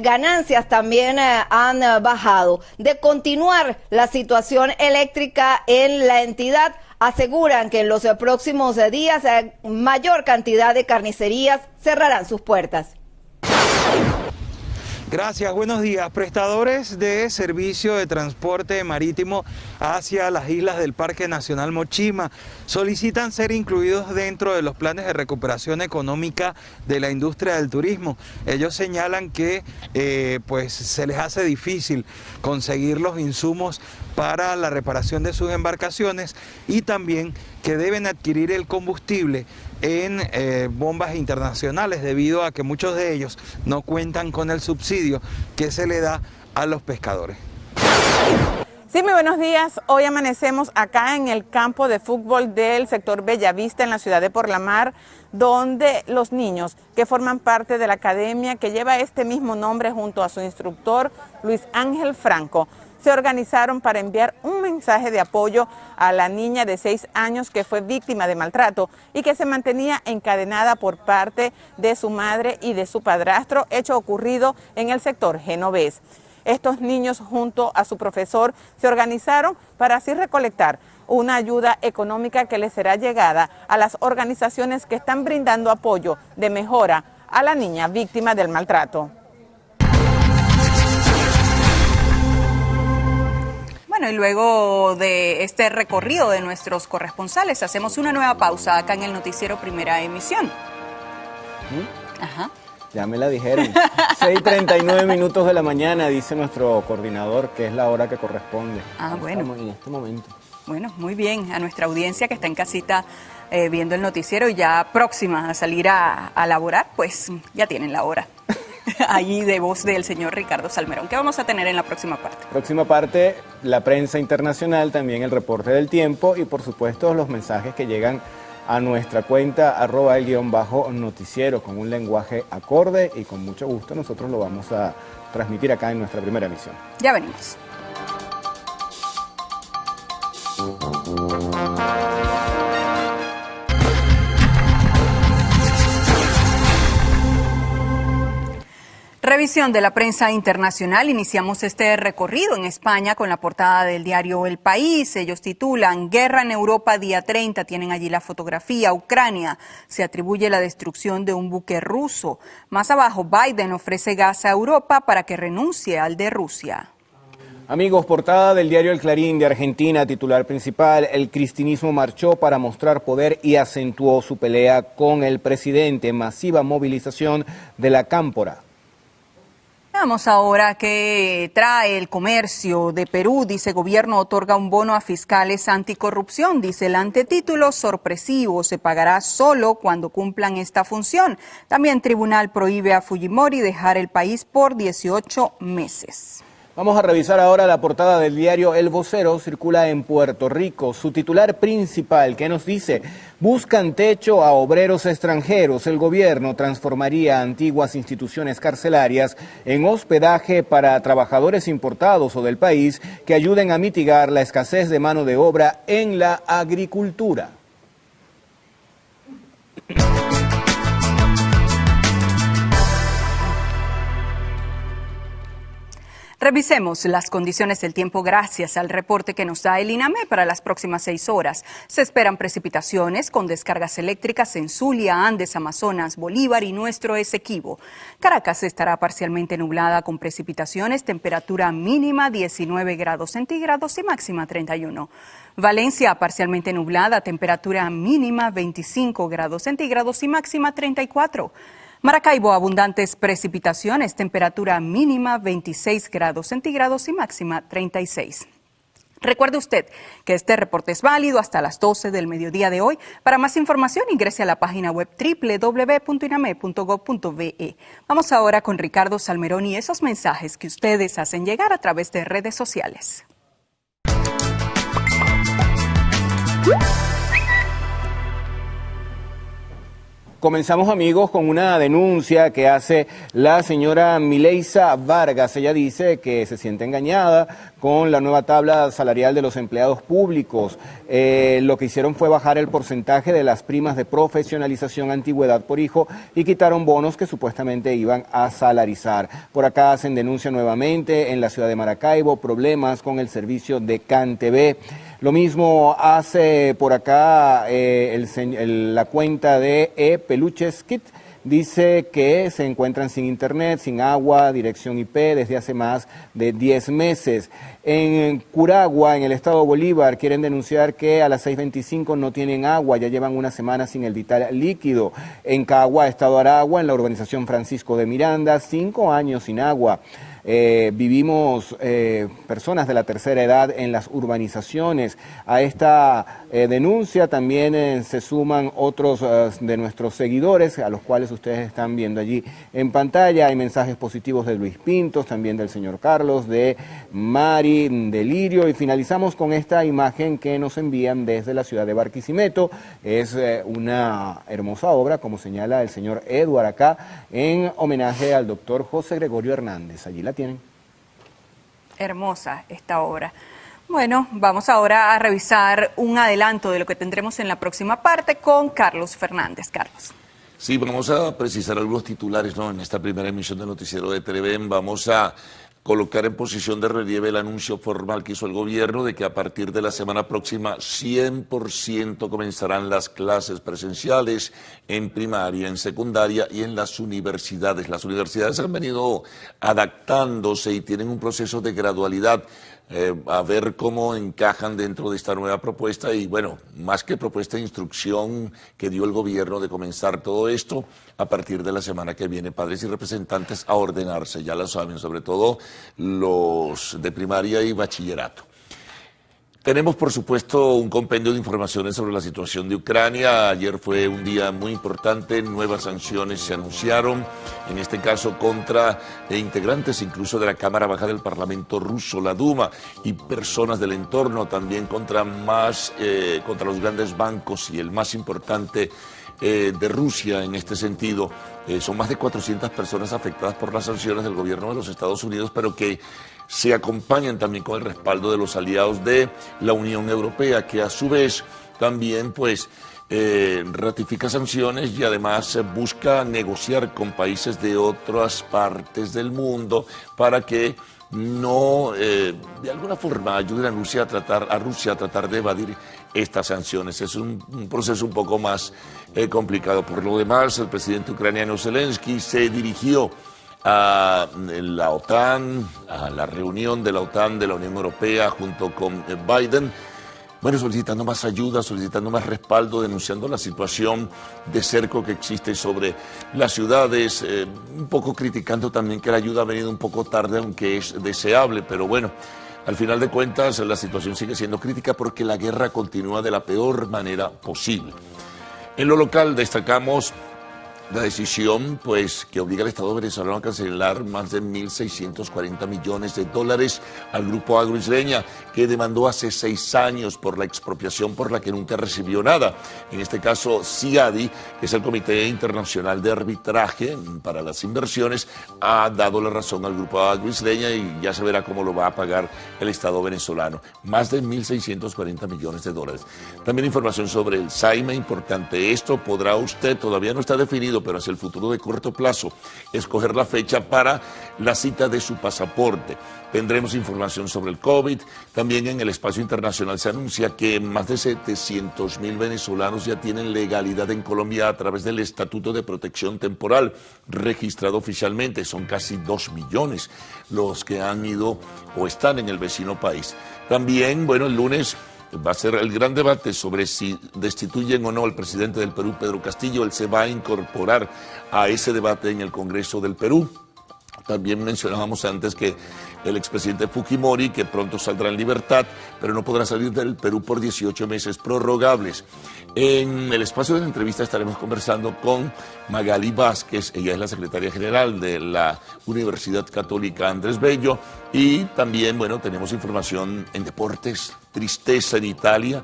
ganancias también han bajado. De continuar la situación eléctrica en la entidad, aseguran que en los próximos días mayor cantidad de carnicerías cerrarán sus puertas.
Gracias, buenos días. Prestadores de servicio de transporte marítimo hacia las islas del Parque Nacional Mochima solicitan ser incluidos dentro de los planes de recuperación económica de la industria del turismo. Ellos señalan que pues se les hace difícil conseguir los insumos para la reparación de sus embarcaciones y también que deben adquirir el combustible en bombas internacionales debido a que muchos de ellos no cuentan con el subsidio que se le da a los pescadores.
Sí, muy buenos días. Hoy amanecemos acá en el campo de fútbol del sector Bellavista en la ciudad de Porlamar, donde los niños que forman parte de la academia que lleva este mismo nombre junto a su instructor Luis Ángel Franco se organizaron para enviar un mensaje de apoyo a la niña de 6 años que fue víctima de maltrato y que se mantenía encadenada por parte de su madre y de su padrastro, hecho ocurrido en el sector Genovés. Estos niños junto a su profesor se organizaron para así recolectar una ayuda económica que les será llegada a las organizaciones que están brindando apoyo de mejora a la niña víctima del maltrato.
Bueno, y luego de este recorrido de nuestros corresponsales, hacemos una nueva pausa acá en el noticiero Primera Emisión. Ajá.
Ya me la dijeron. 6:39 minutos de la mañana, dice nuestro coordinador, que es la hora que corresponde.
Bueno.
Estamos en este momento.
Bueno, muy bien. A nuestra audiencia que está en casita viendo el noticiero y ya próxima a salir a laborar, pues ya tienen la hora. Allí de voz del señor Ricardo Salmerón. ¿Qué vamos a tener en la próxima parte?
Próxima parte, la prensa internacional, también el reporte del tiempo y por supuesto los mensajes que llegan a nuestra cuenta @el_noticiero con un lenguaje acorde y con mucho gusto nosotros lo vamos a transmitir acá en nuestra primera emisión.
Ya venimos. Revisión de la prensa internacional. Iniciamos este recorrido en España con la portada del diario El País. Ellos titulan Guerra en Europa día 30. Tienen allí la fotografía. Ucrania se atribuye la destrucción de un buque ruso. Más abajo, Biden ofrece gas a Europa para que renuncie al de Rusia.
Amigos, portada del diario El Clarín de Argentina, titular principal, el cristinismo marchó para mostrar poder y acentuó su pelea con el presidente. Masiva movilización de la Cámpora.
Vamos ahora qué trae el comercio de Perú. Dice, gobierno otorga un bono a fiscales anticorrupción. Dice el antetítulo, sorpresivo, se pagará solo cuando cumplan esta función. También tribunal prohíbe a Fujimori dejar el país por 18 meses.
Vamos a revisar ahora la portada del diario El Vocero, circula en Puerto Rico. Su titular principal, que nos dice, buscan techo a obreros extranjeros. El gobierno transformaría antiguas instituciones carcelarias en hospedaje para trabajadores importados o del país que ayuden a mitigar la escasez de mano de obra en la agricultura.
Revisemos las condiciones del tiempo gracias al reporte que nos da el INAME para las próximas 6 horas. Se esperan precipitaciones con descargas eléctricas en Zulia, Andes, Amazonas, Bolívar y nuestro Esequibo. Caracas estará parcialmente nublada con precipitaciones, temperatura mínima 19 grados centígrados y máxima 31. Valencia parcialmente nublada, temperatura mínima 25 grados centígrados y máxima 34. Maracaibo, abundantes precipitaciones, temperatura mínima 26 grados centígrados y máxima 36. Recuerde usted que este reporte es válido hasta las 12 del mediodía de hoy. Para más información ingrese a la página web www.iname.gov.be. Vamos ahora con Ricardo Salmerón y esos mensajes que ustedes hacen llegar a través de redes sociales.
Comenzamos, amigos, con una denuncia que hace la señora Mileisa Vargas. Ella dice que se siente engañada con la nueva tabla salarial de los empleados públicos. Lo que hicieron fue bajar el porcentaje de las primas de profesionalización antigüedad por hijo y quitaron bonos que supuestamente iban a salarizar. Por acá hacen denuncia nuevamente en la ciudad de Maracaibo, problemas con el servicio de CanTV. Lo mismo hace por acá la cuenta de Peluches Kit, dice que se encuentran sin internet, sin agua, dirección IP desde hace más de 10 meses. En Curagua, en el estado de Bolívar, quieren denunciar que a las 6:25 no tienen agua, ya llevan una semana sin el vital líquido. En Cagua, estado Aragua, en la urbanización Francisco de Miranda, 5 años sin agua. Vivimos personas de la tercera edad en las urbanizaciones. A esta denuncia también se suman otros de nuestros seguidores, a los cuales ustedes están viendo allí en pantalla. Hay mensajes positivos de Luis Pintos, también del señor Carlos, de Mari, de Lirio, y finalizamos con esta imagen que nos envían desde la ciudad de Barquisimeto. Es una hermosa obra, como señala el señor Edward acá, en homenaje al doctor José Gregorio Hernández. Allí la tienen.
Hermosa esta obra. Bueno, vamos ahora a revisar un adelanto de lo que tendremos en la próxima parte con Carlos Fernández. Carlos.
Sí, vamos a precisar algunos titulares, ¿no? En esta primera emisión del noticiero de Televen vamos a colocar en posición de relieve el anuncio formal que hizo el gobierno de que a partir de la semana próxima 100% comenzarán las clases presenciales en primaria, en secundaria y en las universidades. Las universidades han venido adaptándose y tienen un proceso de gradualidad a ver cómo encajan dentro de esta nueva propuesta y bueno, más que propuesta de instrucción que dio el gobierno de comenzar todo esto a partir de la semana que viene, padres y representantes a ordenarse, ya lo saben, sobre todo los de primaria y bachillerato. Tenemos, por supuesto, un compendio de informaciones sobre la situación de Ucrania. Ayer fue un día muy importante, nuevas sanciones se anunciaron, en este caso contra integrantes incluso de la Cámara Baja del Parlamento ruso, la Duma, y personas del entorno, también contra los grandes bancos y el más importante de Rusia en este sentido. Son más de 400 personas afectadas por las sanciones del gobierno de los Estados Unidos, pero que se acompañan también con el respaldo de los aliados de la Unión Europea, que a su vez también ratifica sanciones y además busca negociar con países de otras partes del mundo para que no, de alguna forma, ayuden a Rusia a tratar de evadir estas sanciones. Es un proceso un poco más complicado. Por lo demás, el presidente ucraniano Zelensky se dirigió a la OTAN, a la reunión de la OTAN, de la Unión Europea, junto con Biden, bueno, solicitando más ayuda, solicitando más respaldo, denunciando la situación de cerco que existe sobre las ciudades, un poco criticando también que la ayuda ha venido un poco tarde, aunque es deseable, pero bueno, al final de cuentas la situación sigue siendo crítica porque la guerra continúa de la peor manera posible. En lo local destacamos la decisión que obliga al Estado venezolano a cancelar más de 1.640 millones de dólares al grupo agroisleña, que demandó hace 6 años por la expropiación por la que nunca recibió nada. En este caso, CIADI, que es el Comité Internacional de Arbitraje para las Inversiones, ha dado la razón al grupo agroisleña y ya se verá cómo lo va a pagar el Estado venezolano. Más de 1.640 millones de dólares. También información sobre el SAIME, importante. Esto podrá usted, todavía no está definido, pero hacia el futuro de corto plazo, escoger la fecha para la cita de su pasaporte. Tendremos información sobre el COVID. También en el espacio internacional se anuncia que más de 700.000 venezolanos ya tienen legalidad en Colombia a través del Estatuto de Protección Temporal registrado oficialmente. Son casi 2 millones los que han ido o están en el vecino país. También, bueno, el lunes va a ser el gran debate sobre si destituyen o no al presidente del Perú, Pedro Castillo. Él se va a incorporar a ese debate en el Congreso del Perú. También mencionábamos antes que el expresidente Fujimori, que pronto saldrá en libertad, pero no podrá salir del Perú por 18 meses prorrogables. En el espacio de la entrevista estaremos conversando con Magali Vázquez, ella es la secretaria general de la Universidad Católica Andrés Bello, y también, bueno, tenemos información en deportes, tristeza en Italia,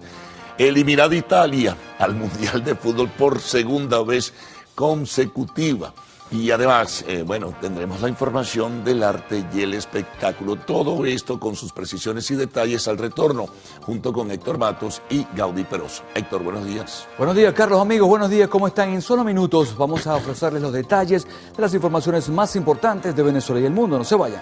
eliminada Italia al Mundial de Fútbol por segunda vez consecutiva. Y además, bueno, tendremos la información del arte y el espectáculo. Todo esto con sus precisiones y detalles al retorno, junto con Héctor Matos y Gaudí Peroso. Héctor, buenos días.
Buenos días, Carlos, amigos. Buenos días. ¿Cómo están? En solo minutos vamos a ofrecerles los detalles de las informaciones más importantes de Venezuela y el mundo. No se vayan.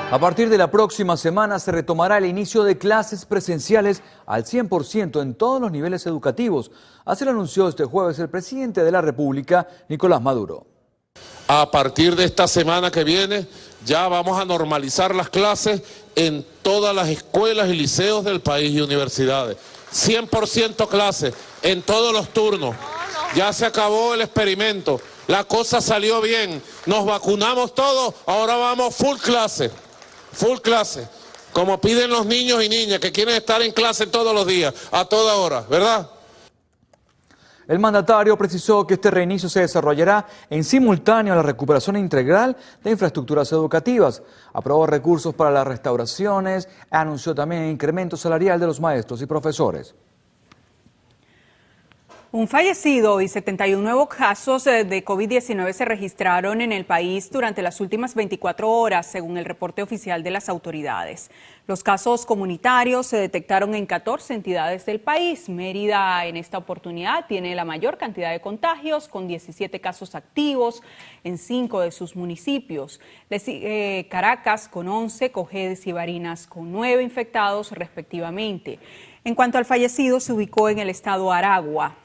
A partir de la próxima semana se retomará el inicio de clases presenciales al 100% en todos los niveles educativos. Así lo anunció este jueves el presidente de la República, Nicolás Maduro.
A partir de esta semana que viene ya vamos a normalizar las clases en todas las escuelas y liceos del país y universidades. 100% clases en todos los turnos. Ya se acabó el experimento, la cosa salió bien, nos vacunamos todos, ahora vamos full clase, como piden los niños y niñas que quieren estar en clase todos los días, a toda hora, ¿verdad?
El mandatario precisó que este reinicio se desarrollará en simultáneo a la recuperación integral de infraestructuras educativas. Aprobó recursos para las restauraciones, anunció también el incremento salarial de los maestros y profesores.
Un fallecido y 71 nuevos casos de COVID-19 se registraron en el país durante las últimas 24 horas, según el reporte oficial de las autoridades. Los casos comunitarios se detectaron en 14 entidades del país. Mérida, en esta oportunidad, tiene la mayor cantidad de contagios, con 17 casos activos en 5 de sus municipios. Le sigue Caracas con 11, Cojedes y Barinas con 9 infectados respectivamente. En cuanto al fallecido, se ubicó en el estado Aragua.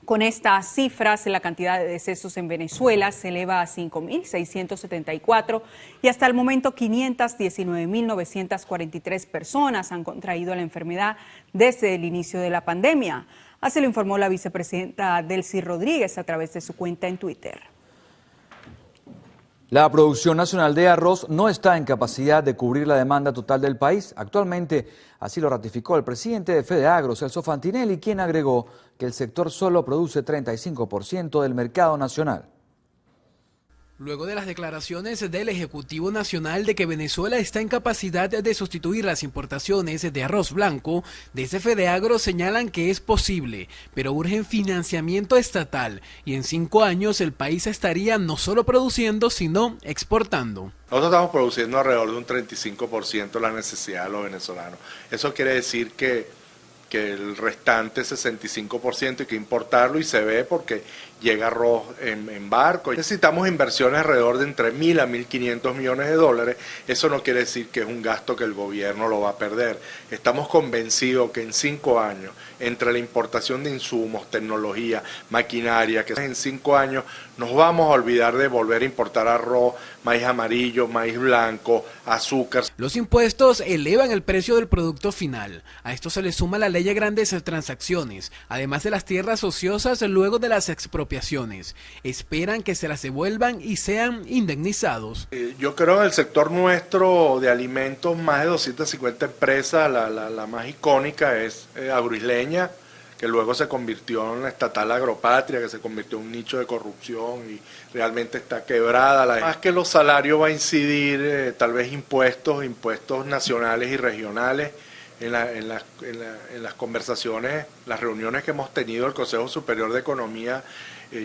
Con estas cifras, la cantidad de decesos en Venezuela se eleva a 5.674 y hasta el momento 519.943 personas han contraído la enfermedad desde el inicio de la pandemia. Así lo informó la vicepresidenta Delcy Rodríguez a través de su cuenta en Twitter.
La producción nacional de arroz no está en capacidad de cubrir la demanda total del país. Actualmente, así lo ratificó el presidente de FEDEAGRO, Celso Fantinelli, quien agregó que el sector solo produce 35% del mercado nacional.
Luego de las declaraciones del Ejecutivo Nacional de que Venezuela está en capacidad de sustituir las importaciones de arroz blanco, desde FEDEAGRO señalan que es posible, pero urgen financiamiento estatal y en 5 años el país estaría no solo produciendo, sino exportando.
Nosotros estamos produciendo alrededor de un 35% de la necesidad de los venezolanos. Eso quiere decir que el restante 65% hay que importarlo y se ve porque llega arroz en barco. Necesitamos inversiones alrededor de entre 1.000 a 1.500 millones de dólares. Eso no quiere decir que es un gasto que el gobierno lo va a perder. Estamos convencidos que en 5 años, entre la importación de insumos, tecnología, maquinaria, que en 5 años nos vamos a olvidar de volver a importar arroz, maíz amarillo, maíz blanco, azúcar.
Los impuestos elevan el precio del producto final. A esto se le suma la ley de grandes transacciones, además de las tierras ociosas luego de las expropiaciones. Esperan que se las devuelvan y sean indemnizados.
Yo creo que en el sector nuestro de alimentos, más de 250 empresas, la más icónica es Agroisleña, que luego se convirtió en la estatal Agropatria, que se convirtió en un nicho de corrupción y realmente está quebrada. Más que los salarios va a incidir tal vez impuestos nacionales y regionales. En las conversaciones, las reuniones que hemos tenido el Consejo Superior de Economía,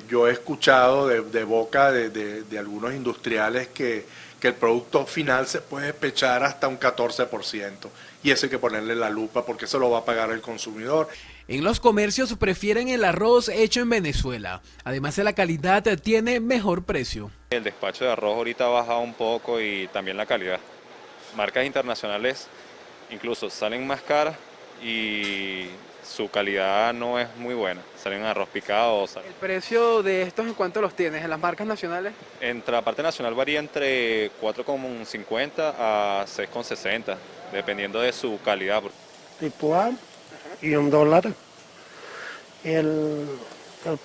yo he escuchado de boca de algunos industriales que el producto final se puede despechar hasta un 14%. Y eso hay que ponerle la lupa porque eso lo va a pagar el consumidor.
En los comercios prefieren el arroz hecho en Venezuela. Además de la calidad, tiene mejor precio.
El despacho de arroz ahorita ha bajado un poco y también la calidad. Marcas internacionales incluso salen más caras y su calidad no es muy buena. Salen arroz picado.
¿El precio de estos en cuánto los tienes? ¿En las marcas nacionales?
Entre la parte nacional varía entre 4,50 a 6,60, dependiendo de su calidad.
Tipo A y $1. El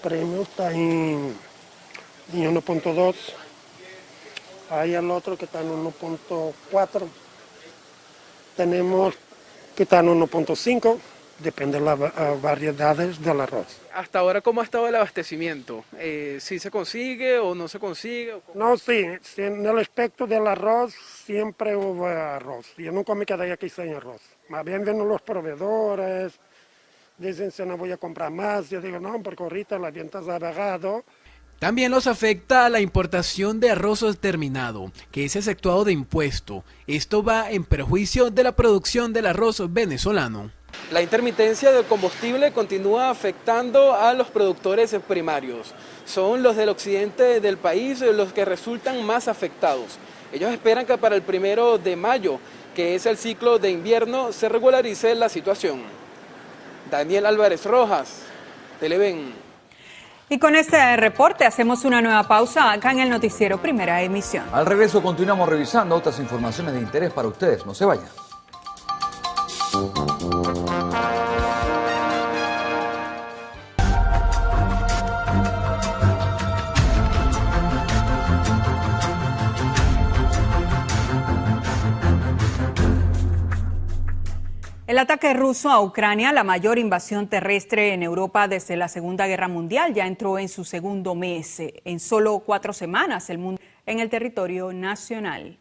premio está en 1.2. Hay el otro que está en 1.4. Tenemos que está en 1.5, depende de las variedades del arroz.
Hasta ahora, ¿cómo ha estado el abastecimiento? ¿Sí se consigue o no se consigue?
No, sí, en el aspecto del arroz siempre hubo arroz. Yo nunca me quedé aquí sin arroz. Más bien vienen los proveedores, dicen si no voy a comprar más. Yo digo, no, porque ahorita las ventas han bajado.
También los afecta la importación de arroz terminado, que es exceptuado de impuesto. Esto va en perjuicio de la producción del arroz venezolano. La intermitencia del combustible continúa afectando a los productores primarios. Son los del occidente del país los que resultan más afectados.
Ellos esperan que para el 1 de mayo, que es el ciclo de invierno, se regularice la situación. Daniel Álvarez Rojas, Televen.
Y con este reporte hacemos una nueva pausa acá en el noticiero Primera Emisión.
Al regreso continuamos revisando otras informaciones de interés para ustedes. No se vayan.
El ataque ruso a Ucrania, la mayor invasión terrestre en Europa desde la Segunda Guerra Mundial, ya entró en su segundo mes. En solo 4 semanas, el mundo en el territorio nacional.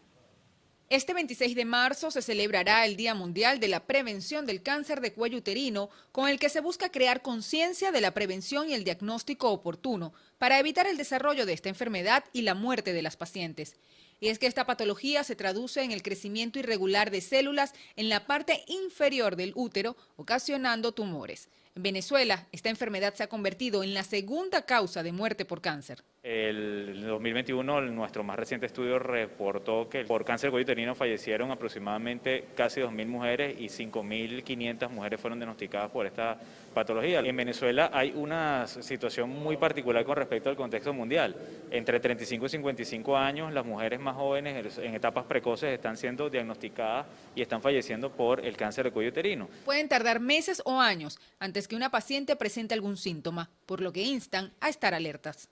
Este 26 de marzo se celebrará el Día Mundial de la Prevención del Cáncer de Cuello Uterino, con el que se busca crear conciencia de la prevención y el diagnóstico oportuno para evitar el desarrollo de esta enfermedad y la muerte de las pacientes. Y es que esta patología se traduce en el crecimiento irregular de células en la parte inferior del útero, ocasionando tumores. En Venezuela, esta enfermedad se ha convertido en la segunda causa de muerte por cáncer.
El 2021, nuestro más reciente estudio reportó que por cáncer de cuello uterino fallecieron aproximadamente casi 2.000 mujeres y 5.500 mujeres fueron diagnosticadas por esta patología. En Venezuela hay una situación muy particular con respecto al contexto mundial. Entre 35 y 55 años, las mujeres más jóvenes en etapas precoces están siendo diagnosticadas y están falleciendo por el cáncer de cuello uterino.
Pueden tardar meses o años antes que una paciente presente algún síntoma, por lo que instan a estar alertas.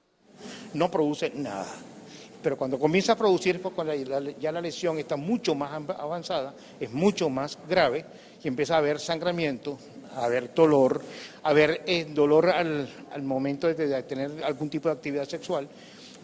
No produce nada, pero cuando comienza a producir, cuando ya la lesión está mucho más avanzada, es mucho más grave y empieza a haber sangramiento, a haber dolor, a haber dolor al momento de tener algún tipo de actividad sexual,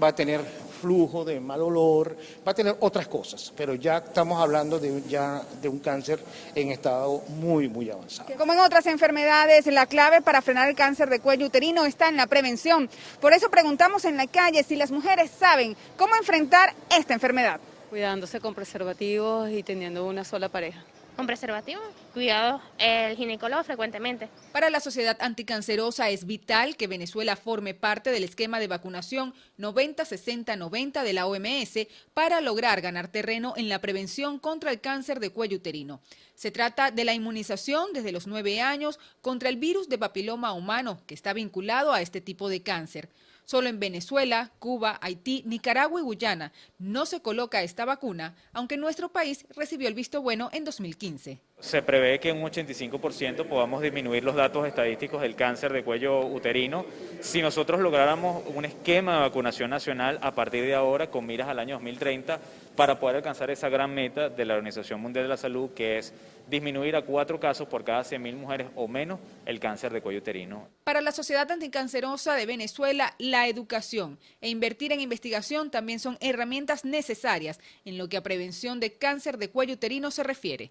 va a tener flujo de mal olor, va a tener otras cosas, pero ya estamos hablando de un cáncer en estado muy, muy avanzado.
Como en otras enfermedades, la clave para frenar el cáncer de cuello uterino está en la prevención. Por eso preguntamos en la calle si las mujeres saben cómo enfrentar esta enfermedad.
Cuidándose con preservativos y teniendo una sola pareja.
¿Con preservativo? Cuidado, el ginecólogo frecuentemente.
Para la Sociedad Anticancerosa es vital que Venezuela forme parte del esquema de vacunación 90-60-90 de la OMS para lograr ganar terreno en la prevención contra el cáncer de cuello uterino. Se trata de la inmunización desde los 9 años contra el virus de papiloma humano que está vinculado a este tipo de cáncer. Solo en Venezuela, Cuba, Haití, Nicaragua y Guyana no se coloca esta vacuna, aunque nuestro país recibió el visto bueno en 2015.
Se prevé que en un 85% podamos disminuir los datos estadísticos del cáncer de cuello uterino si nosotros lográramos un esquema de vacunación nacional a partir de ahora con miras al año 2030 para poder alcanzar esa gran meta de la Organización Mundial de la Salud, que es disminuir a 4 casos por cada 100.000 mujeres o menos el cáncer de cuello uterino.
Para la Sociedad Anticancerosa de Venezuela, la educación e invertir en investigación también son herramientas necesarias en lo que a prevención de cáncer de cuello uterino se refiere.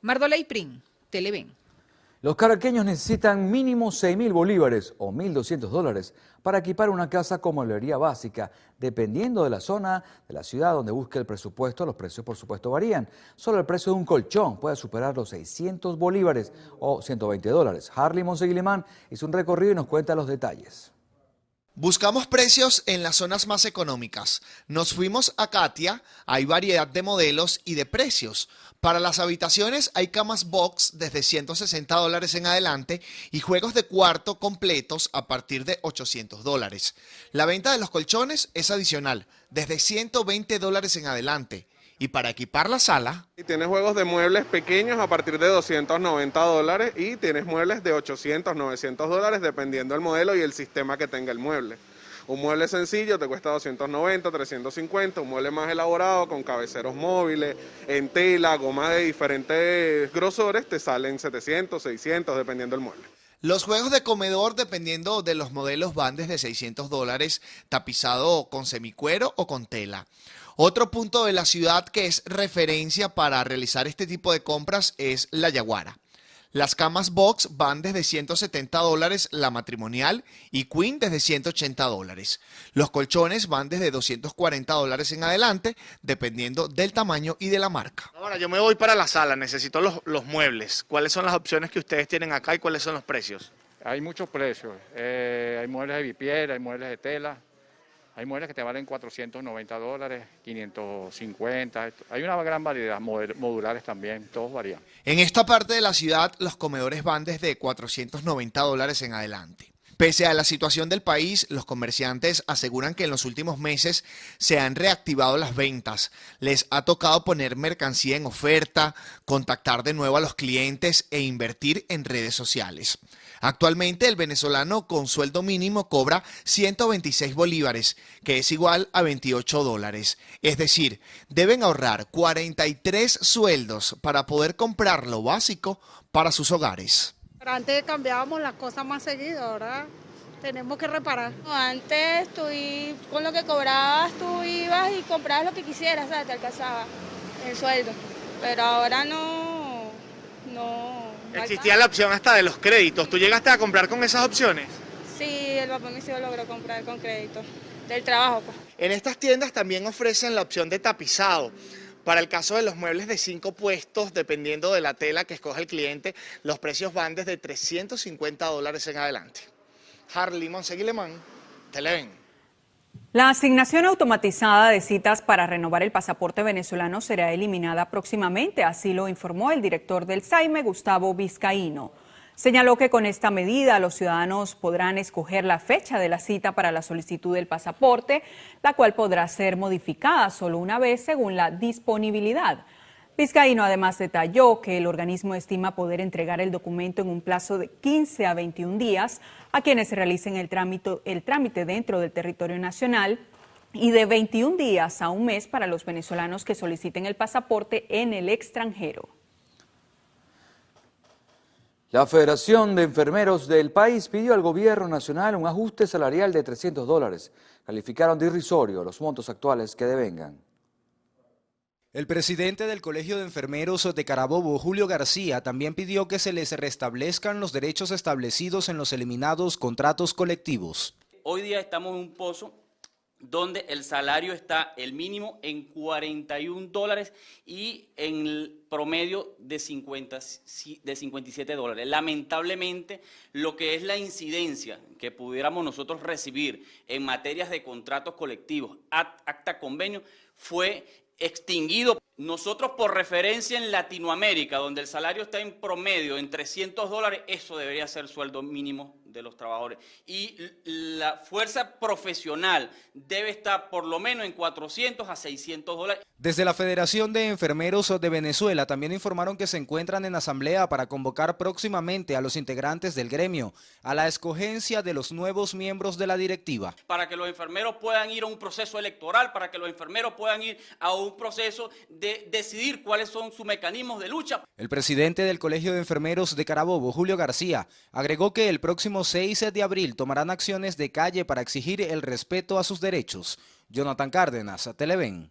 Mardoley Prin, Televen.
Los caraqueños necesitan mínimo 6.000 bolívares o $1.200 para equipar una casa con mueblería básica. Dependiendo de la zona de la ciudad donde busque el presupuesto, los precios por supuesto varían. Solo el precio de un colchón puede superar los 600 bolívares o $120. Harley Monseguilimán hizo un recorrido y nos cuenta los detalles.
Buscamos precios en las zonas más económicas. Nos fuimos a Katia, hay variedad de modelos y de precios. Para las habitaciones hay camas box desde $160 en adelante y juegos de cuarto completos a partir de $800. La venta de los colchones es adicional, desde $120 en adelante. Y para equipar la sala...
Tienes juegos de muebles pequeños a partir de $290 y tienes muebles de $800, $900 dependiendo del modelo y el sistema que tenga el mueble. Un mueble sencillo te cuesta $290, $350, un mueble más elaborado con cabeceros móviles, en tela, gomas de diferentes grosores, te salen $700, $600 dependiendo del mueble.
Los juegos de comedor, dependiendo de los modelos, van desde $600, tapizado con semicuero o con tela. Otro punto de la ciudad que es referencia para realizar este tipo de compras es La Yaguara. Las camas box van desde $170 la matrimonial y queen desde $180. Los colchones van desde $240 en adelante, dependiendo del tamaño y de la marca.
Ahora yo me voy para la sala, necesito los muebles. ¿Cuáles son las opciones que ustedes tienen acá y cuáles son los precios?
Hay muchos precios, hay muebles de bipiel, hay muebles de tela,
Hay muebles que te valen $490, 550, hay una gran variedad, modulares también, todos varían.
En esta parte de la ciudad, los comedores van desde $490 en adelante. Pese a la situación del país, los comerciantes aseguran que en los últimos meses se han reactivado las ventas. Les ha tocado poner mercancía en oferta, contactar de nuevo a los clientes e invertir en redes sociales. Actualmente el venezolano con sueldo mínimo cobra 126 bolívares, que es igual a $28. Es decir, deben ahorrar 43 sueldos para poder comprar lo básico para sus hogares.
Pero antes cambiábamos las cosas más seguido, ahora tenemos que reparar.
Antes con lo que cobrabas tú ibas y comprabas lo que quisieras, ¿sabes? Te alcanzaba el sueldo. Pero ahora no.
Existía la opción hasta de los créditos. ¿Tú llegaste a comprar con esas opciones?
Sí, el papá me logró comprar con crédito del trabajo, pues.
En estas tiendas también ofrecen la opción de tapizado. Para el caso de los muebles de 5 puestos, dependiendo de la tela que escoge el cliente, los precios van desde $350 en adelante. Harley Monseguilemán, Televen.
La asignación automatizada de citas para renovar el pasaporte venezolano será eliminada próximamente, así lo informó el director del SAIME, Gustavo Vizcaíno. Señaló que con esta medida los ciudadanos podrán escoger la fecha de la cita para la solicitud del pasaporte, la cual podrá ser modificada solo una vez según la disponibilidad. Vizcaíno además detalló que el organismo estima poder entregar el documento en un plazo de 15 a 21 días a quienes realicen el trámite dentro del territorio nacional y de 21 días a un mes para los venezolanos que soliciten el pasaporte en el extranjero.
La Federación de Enfermeros del país pidió al gobierno nacional un ajuste salarial de $300. Calificaron de irrisorio los montos actuales que devengan.
El presidente del Colegio de Enfermeros de Carabobo, Julio García, también pidió que se les restablezcan los derechos establecidos en los eliminados contratos colectivos.
Hoy día estamos en un pozo donde el salario está el mínimo en $41 y en el promedio de $57. Lamentablemente, lo que es la incidencia que pudiéramos nosotros recibir en materias de contratos colectivos, acta convenio, fue extinguido. Nosotros, por referencia en Latinoamérica, donde el salario está en promedio en $300, eso debería ser sueldo mínimo de los trabajadores. Y la fuerza profesional debe estar por lo menos en $400 a $600.
Desde la Federación de Enfermeros de Venezuela también informaron que se encuentran en asamblea para convocar próximamente a los integrantes del gremio a la escogencia de los nuevos miembros de la directiva.
Para que los enfermeros puedan ir a un proceso electoral, para que los enfermeros puedan ir a un proceso de decidir cuáles son sus mecanismos de lucha.
El presidente del Colegio de Enfermeros de Carabobo, Julio García, agregó que el próximo 6 de abril tomarán acciones de calle para exigir el respeto a sus derechos. Jonathan Cárdenas, Televen.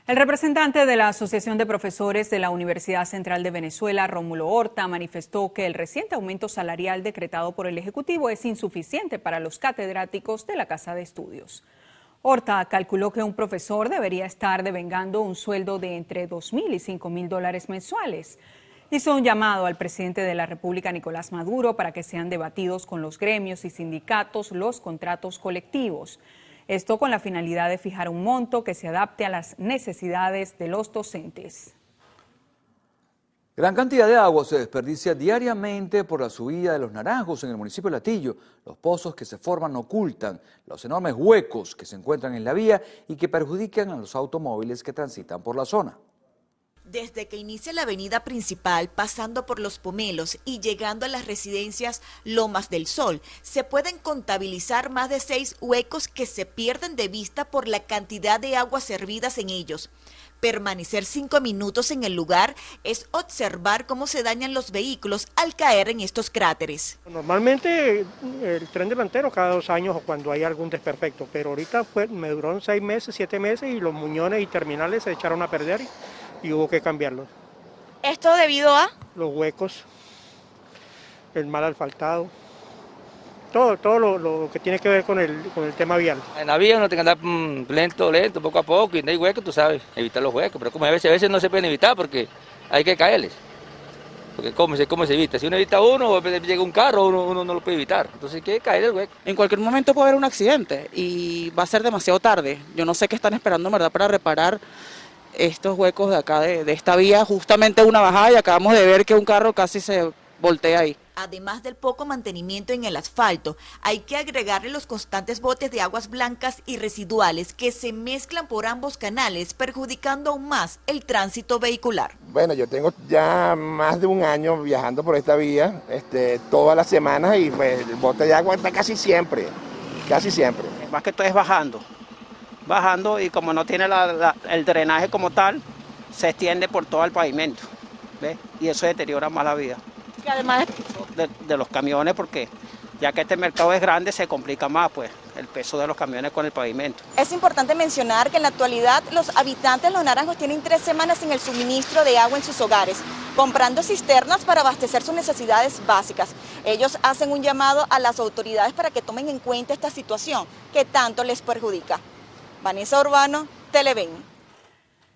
El representante de la Asociación de Profesores de la Universidad Central de Venezuela, Rómulo Horta, manifestó que el reciente aumento salarial decretado por el Ejecutivo es insuficiente para los catedráticos de la Casa de Estudios. Horta calculó que un profesor debería estar devengando un sueldo de entre $2.000 y $5.000 mensuales. Hizo un llamado al presidente de la República, Nicolás Maduro, para que sean debatidos con los gremios y sindicatos los contratos colectivos. Esto con la finalidad de fijar un monto que se adapte a las necesidades de los docentes.
Gran cantidad de agua se desperdicia diariamente por la subida de los Naranjos en el municipio de Latillo. Los pozos que se forman ocultan los enormes huecos que se encuentran en la vía y que perjudican a los automóviles que transitan por la zona.
Desde que inicia la avenida principal, pasando por Los Pomelos y llegando a las residencias Lomas del Sol, se pueden contabilizar más de 6 huecos que se pierden de vista por la cantidad de agua servidas en ellos. Permanecer 5 minutos en el lugar es observar cómo se dañan los vehículos al caer en estos cráteres.
Normalmente el tren delantero cada 2 años o cuando hay algún desperfecto, pero ahorita me duraron 6 meses, 7 meses y los muñones y terminales se echaron a perder y hubo que cambiarlos.
¿Esto debido a?
Los huecos, el mal asfaltado. Todo lo que tiene que ver con el tema vial.
En la vía uno tiene que andar lento, poco a poco, y no hay huecos, tú sabes, evitar los huecos, pero como a veces no se pueden evitar porque hay que caerles. Porque ¿cómo se evita? Si uno evita uno, llega un carro, uno no lo puede evitar. Entonces hay que caer el hueco.
En cualquier momento puede haber un accidente y va a ser demasiado tarde. Yo no sé qué están esperando, en verdad, para reparar estos huecos de acá, de esta vía. Justamente una bajada y acabamos de ver que un carro casi se voltea ahí.
Además del poco mantenimiento en el asfalto, hay que agregarle los constantes botes de aguas blancas y residuales que se mezclan por ambos canales, perjudicando aún más el tránsito vehicular.
Bueno, yo tengo ya más de un año viajando por esta vía, todas las semanas, y pues el bote de agua está casi siempre.
Más que todo es bajando y como no tiene el drenaje como tal, se extiende por todo el pavimento, ¿ves? Y eso deteriora más la vía. Y además de los camiones, porque ya que este mercado es grande, se complica más pues el peso de los camiones con el pavimento.
Es importante mencionar que en la actualidad los habitantes de Los Naranjos tienen 3 semanas sin el suministro de agua en sus hogares, comprando cisternas para abastecer sus necesidades básicas. Ellos hacen un llamado a las autoridades para que tomen en cuenta esta situación que tanto les perjudica. Vanessa Urbano, Televen.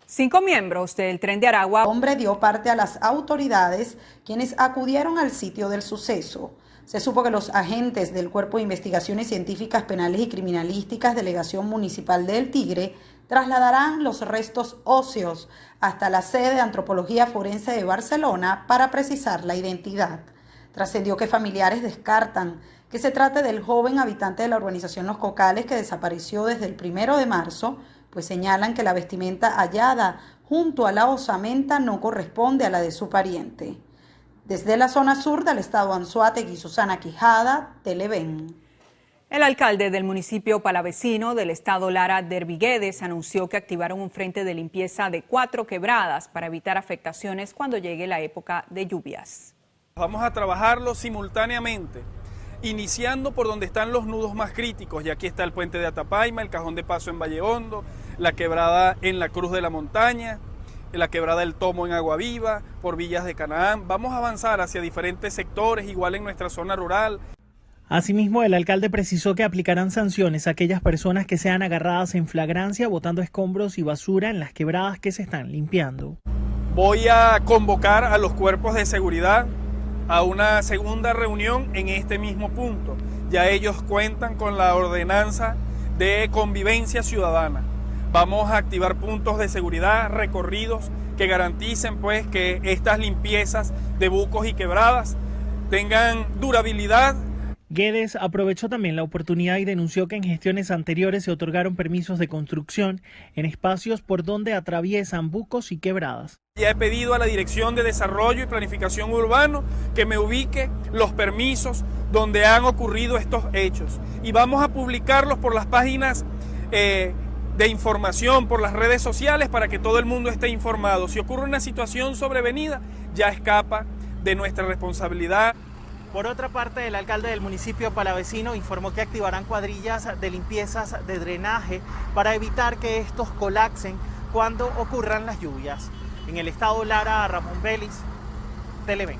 5 miembros del Tren de Aragua.
El hombre dio parte a las autoridades, quienes acudieron al sitio del suceso. Se supo que los agentes del Cuerpo de Investigaciones Científicas Penales y Criminalísticas, Delegación Municipal del Tigre, trasladarán los restos óseos hasta la sede de Antropología Forense de Barcelona para precisar la identidad. Trascendió que familiares descartan que se trate del joven habitante de la urbanización Los Cocales que desapareció desde el 1 de marzo, pues señalan que la vestimenta hallada junto a la osamenta no corresponde a la de su pariente. Desde la zona sur del estado Anzoátegui, Susana Quijada, Televen.
El alcalde del municipio palavecino del estado Lara, Derby Guedes, anunció que activaron un frente de limpieza de 4 quebradas para evitar afectaciones cuando llegue la época de lluvias.
Vamos a trabajarlo simultáneamente, iniciando por donde están los nudos más críticos, y aquí está el puente de Atapaima, el cajón de paso en Valle Hondo, la quebrada en la Cruz de la Montaña, la quebrada del Tomo en Agua Viva, por Villas de Canaán. Vamos a avanzar hacia diferentes sectores, igual en nuestra zona rural.
Asimismo, el alcalde precisó que aplicarán sanciones a aquellas personas que sean agarradas en flagrancia botando escombros y basura en las quebradas que se están limpiando.
Voy a convocar a los cuerpos de seguridad a una segunda reunión en este mismo punto. Ya ellos cuentan con la ordenanza de convivencia ciudadana. Vamos a activar puntos de seguridad, recorridos que garanticen pues que estas limpiezas de bucos y quebradas tengan durabilidad.
Guedes aprovechó también la oportunidad y denunció que en gestiones anteriores se otorgaron permisos de construcción en espacios por donde atraviesan bucos y quebradas.
Ya he pedido a la Dirección de Desarrollo y Planificación Urbano que me ubique los permisos donde han ocurrido estos hechos, y vamos a publicarlos por las páginas de información, por las redes sociales, para que todo el mundo esté informado. Si ocurre una situación sobrevenida, ya escapa de nuestra responsabilidad.
Por otra parte, el alcalde del municipio palavecino informó que activarán cuadrillas de limpiezas de drenaje para evitar que estos colapsen cuando ocurran las lluvias. En el estado Lara, Ramón Vélez, Televen.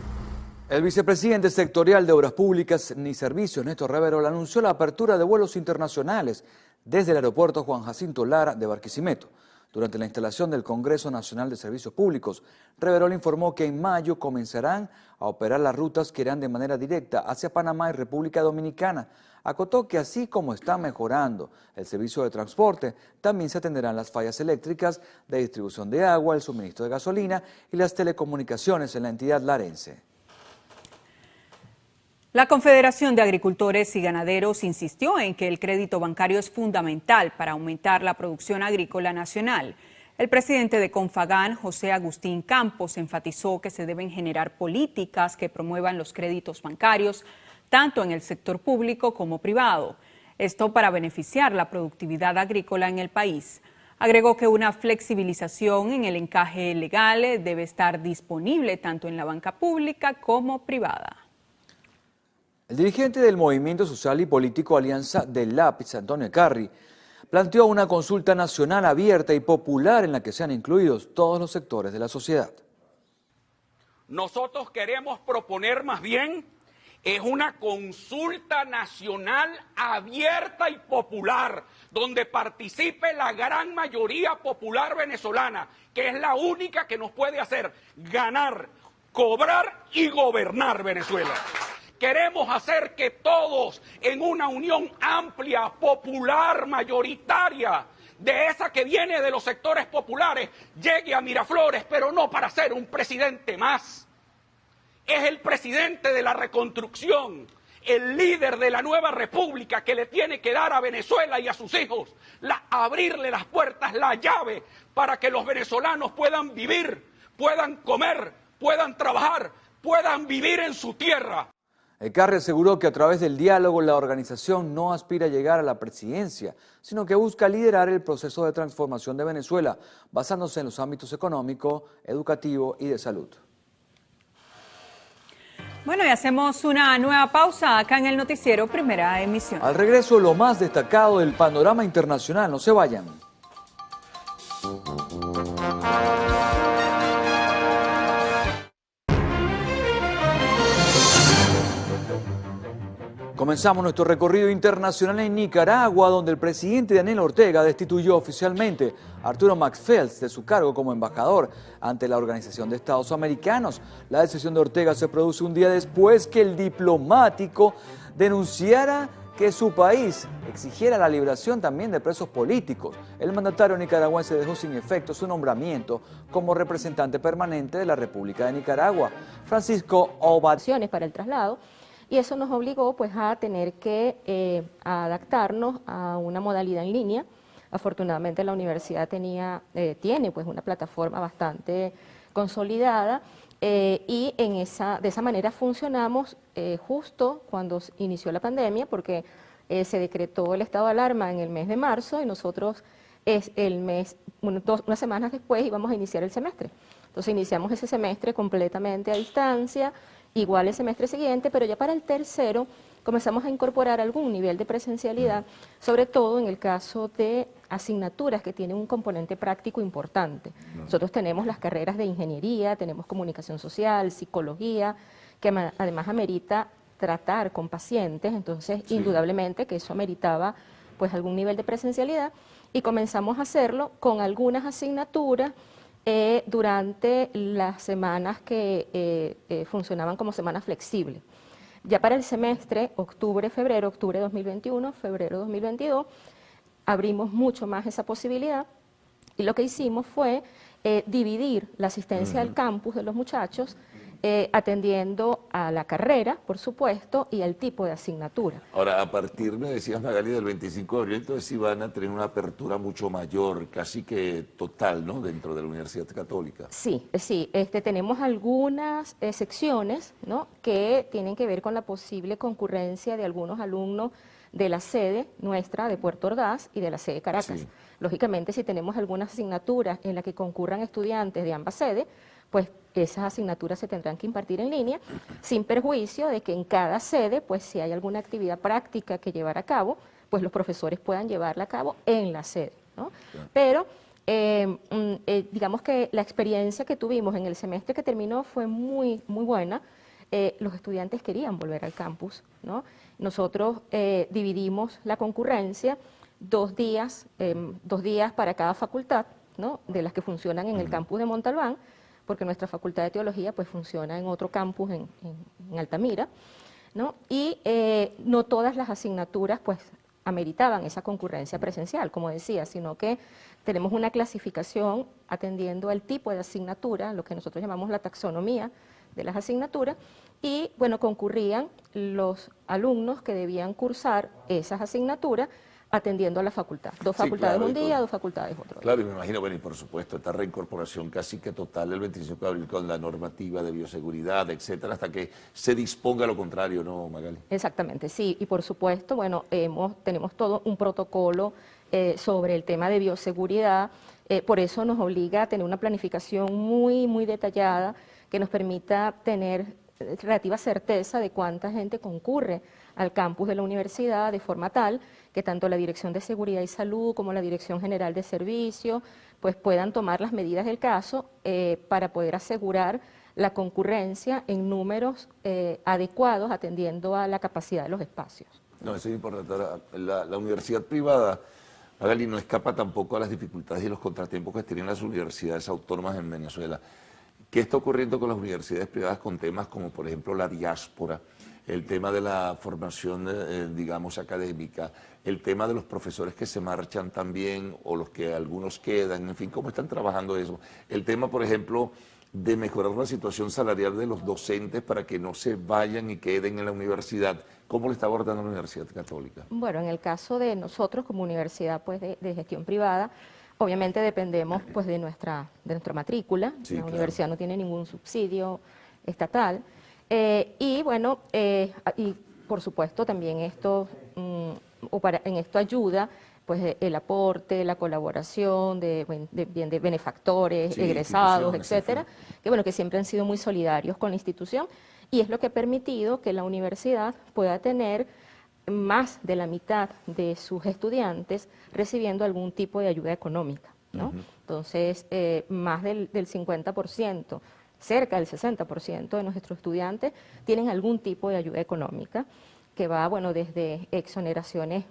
El vicepresidente sectorial de Obras Públicas y Servicios, Néstor Reverol, anunció la apertura de vuelos internacionales desde el aeropuerto Juan Jacinto Lara de Barquisimeto. Durante la instalación del Congreso Nacional de Servicios Públicos, Reverol informó que en mayo comenzarán a operar las rutas que irán de manera directa hacia Panamá y República Dominicana. Acotó que así como está mejorando el servicio de transporte, también se atenderán las fallas eléctricas, de distribución de agua, el suministro de gasolina y las telecomunicaciones en la entidad larense.
La Confederación de Agricultores y Ganaderos insistió en que el crédito bancario es fundamental para aumentar la producción agrícola nacional. El presidente de Confagán, José Agustín Campos, enfatizó que se deben generar políticas que promuevan los créditos bancarios, tanto en el sector público como privado. Esto para beneficiar la productividad agrícola en el país. Agregó que una flexibilización en el encaje legal debe estar disponible tanto en la banca pública como privada.
El dirigente del Movimiento Social y Político Alianza del Lápiz, Antonio Carri, planteó una consulta nacional abierta y popular en la que sean incluidos todos los sectores de la sociedad.
Nosotros queremos proponer más bien es una consulta nacional abierta y popular, donde participe la gran mayoría popular venezolana, que es la única que nos puede hacer ganar cobrar y gobernar Venezuela. Queremos hacer que todos, en una unión amplia, popular, mayoritaria, de esa que viene de los sectores populares, llegue a Miraflores, pero no para ser un presidente más. Es el presidente de la reconstrucción, el líder de la nueva república que le tiene que dar a Venezuela y a sus hijos, abrirle las puertas, la llave, para que los venezolanos puedan vivir, puedan comer, puedan trabajar, puedan vivir en su tierra.
Ecarri aseguró que a través del diálogo la organización no aspira a llegar a la presidencia, sino que busca liderar el proceso de transformación de Venezuela, basándose en los ámbitos económico, educativo y de salud.
Bueno, y hacemos una nueva pausa acá en el noticiero Primera Emisión.
Al regreso, lo más destacado del panorama internacional. No se vayan. Comenzamos nuestro recorrido internacional en Nicaragua, donde el presidente Daniel Ortega destituyó oficialmente a Arturo Maxfield de su cargo como embajador ante la Organización de Estados Americanos. La decisión de Ortega se produce un día después que el diplomático denunciara que su país exigiera la liberación también de presos políticos. El mandatario nicaragüense dejó sin efecto su nombramiento como representante permanente de la República de Nicaragua. Francisco Obad.
Para el traslado. Y eso nos obligó pues a tener que adaptarnos a una modalidad en línea. Afortunadamente la universidad tiene pues una plataforma bastante consolidada y de esa manera funcionamos justo cuando inició la pandemia, porque se decretó el estado de alarma en el mes de marzo y nosotros unas semanas después íbamos a iniciar el semestre. Entonces iniciamos ese semestre completamente a distancia, igual el semestre siguiente, pero ya para el tercero comenzamos a incorporar algún nivel de presencialidad, sobre todo en el caso de asignaturas que tienen un componente práctico importante. Nosotros tenemos las carreras de ingeniería, tenemos comunicación social, psicología, que además amerita tratar con pacientes, entonces indudablemente que eso ameritaba pues algún nivel de presencialidad y comenzamos a hacerlo con algunas asignaturas durante las semanas que funcionaban como semanas flexibles. Ya para el semestre, octubre 2021, febrero 2022, abrimos mucho más esa posibilidad y lo que hicimos fue dividir la asistencia al campus de los muchachos atendiendo a la carrera, por supuesto, y al tipo de asignatura.
Ahora, a partir, me decías, Magali, del 25 de abril, entonces sí van a tener una apertura mucho mayor, casi que total, ¿no?, dentro de la Universidad Católica.
Sí, tenemos algunas secciones, ¿no?, que tienen que ver con la posible concurrencia de algunos alumnos de la sede nuestra de Puerto Ordaz y de la sede Caracas. Sí. Lógicamente, si tenemos algunas asignaturas en las que concurran estudiantes de ambas sedes, pues esas asignaturas se tendrán que impartir en línea, sin perjuicio de que en cada sede, pues si hay alguna actividad práctica que llevar a cabo, pues los profesores puedan llevarla a cabo en la sede, ¿no? Claro. Pero digamos que la experiencia que tuvimos en el semestre que terminó fue muy buena. Los estudiantes querían volver al campus, ¿no? Nosotros dividimos la concurrencia 2 días para cada facultad, ¿no?, de las que funcionan en el campus de Montalbán, porque nuestra Facultad de Teología pues funciona en otro campus en Altamira, ¿no? Y no todas las asignaturas pues ameritaban esa concurrencia presencial, como decía, sino que tenemos una clasificación atendiendo al tipo de asignatura, lo que nosotros llamamos la taxonomía de las asignaturas, y bueno, concurrían los alumnos que debían cursar esas asignaturas atendiendo a la facultad. 2 facultades claro, un día, 2 facultades otro día.
Claro, y me imagino, bueno, y por supuesto, esta reincorporación casi que total el 25 de abril con la normativa de bioseguridad, etcétera, hasta que se disponga lo contrario, ¿no, Magali?
Exactamente, sí, y por supuesto, bueno, tenemos todo un protocolo sobre el tema de bioseguridad, por eso nos obliga a tener una planificación muy detallada que nos permita tener relativa certeza de cuánta gente concurre al campus de la universidad, de forma tal que tanto la Dirección de Seguridad y Salud como la Dirección General de Servicios pues puedan tomar las medidas del caso para poder asegurar la concurrencia en números adecuados atendiendo a la capacidad de los espacios.
No, eso es importante. La universidad privada, Magali, no escapa tampoco a las dificultades y los contratiempos que tienen las universidades autónomas en Venezuela. ¿Qué está ocurriendo con las universidades privadas con temas como, por ejemplo, la diáspora, el tema de la formación, digamos, académica, el tema de los profesores que se marchan también o los que algunos quedan, en fin, cómo están trabajando eso? El tema, por ejemplo, de mejorar la situación salarial de los docentes para que no se vayan y queden en la universidad. ¿Cómo lo está abordando la Universidad Católica?
Bueno, en el caso de nosotros como universidad pues, de gestión privada, obviamente dependemos pues, de nuestra matrícula.
Sí,
la
claro.
universidad no tiene ningún subsidio estatal. Y bueno, y por supuesto también esto, en esto ayuda pues el aporte, la colaboración de benefactores,
Sí,
egresados,
instituciones,
etcétera, que bueno, que siempre han sido muy solidarios con la institución, y es lo que ha permitido que la universidad pueda tener más de la mitad de sus estudiantes recibiendo algún tipo de ayuda económica, ¿no? Entonces, más del 50%, cerca del 60% de nuestros estudiantes tienen algún tipo de ayuda económica, que va, bueno, desde exoneraciones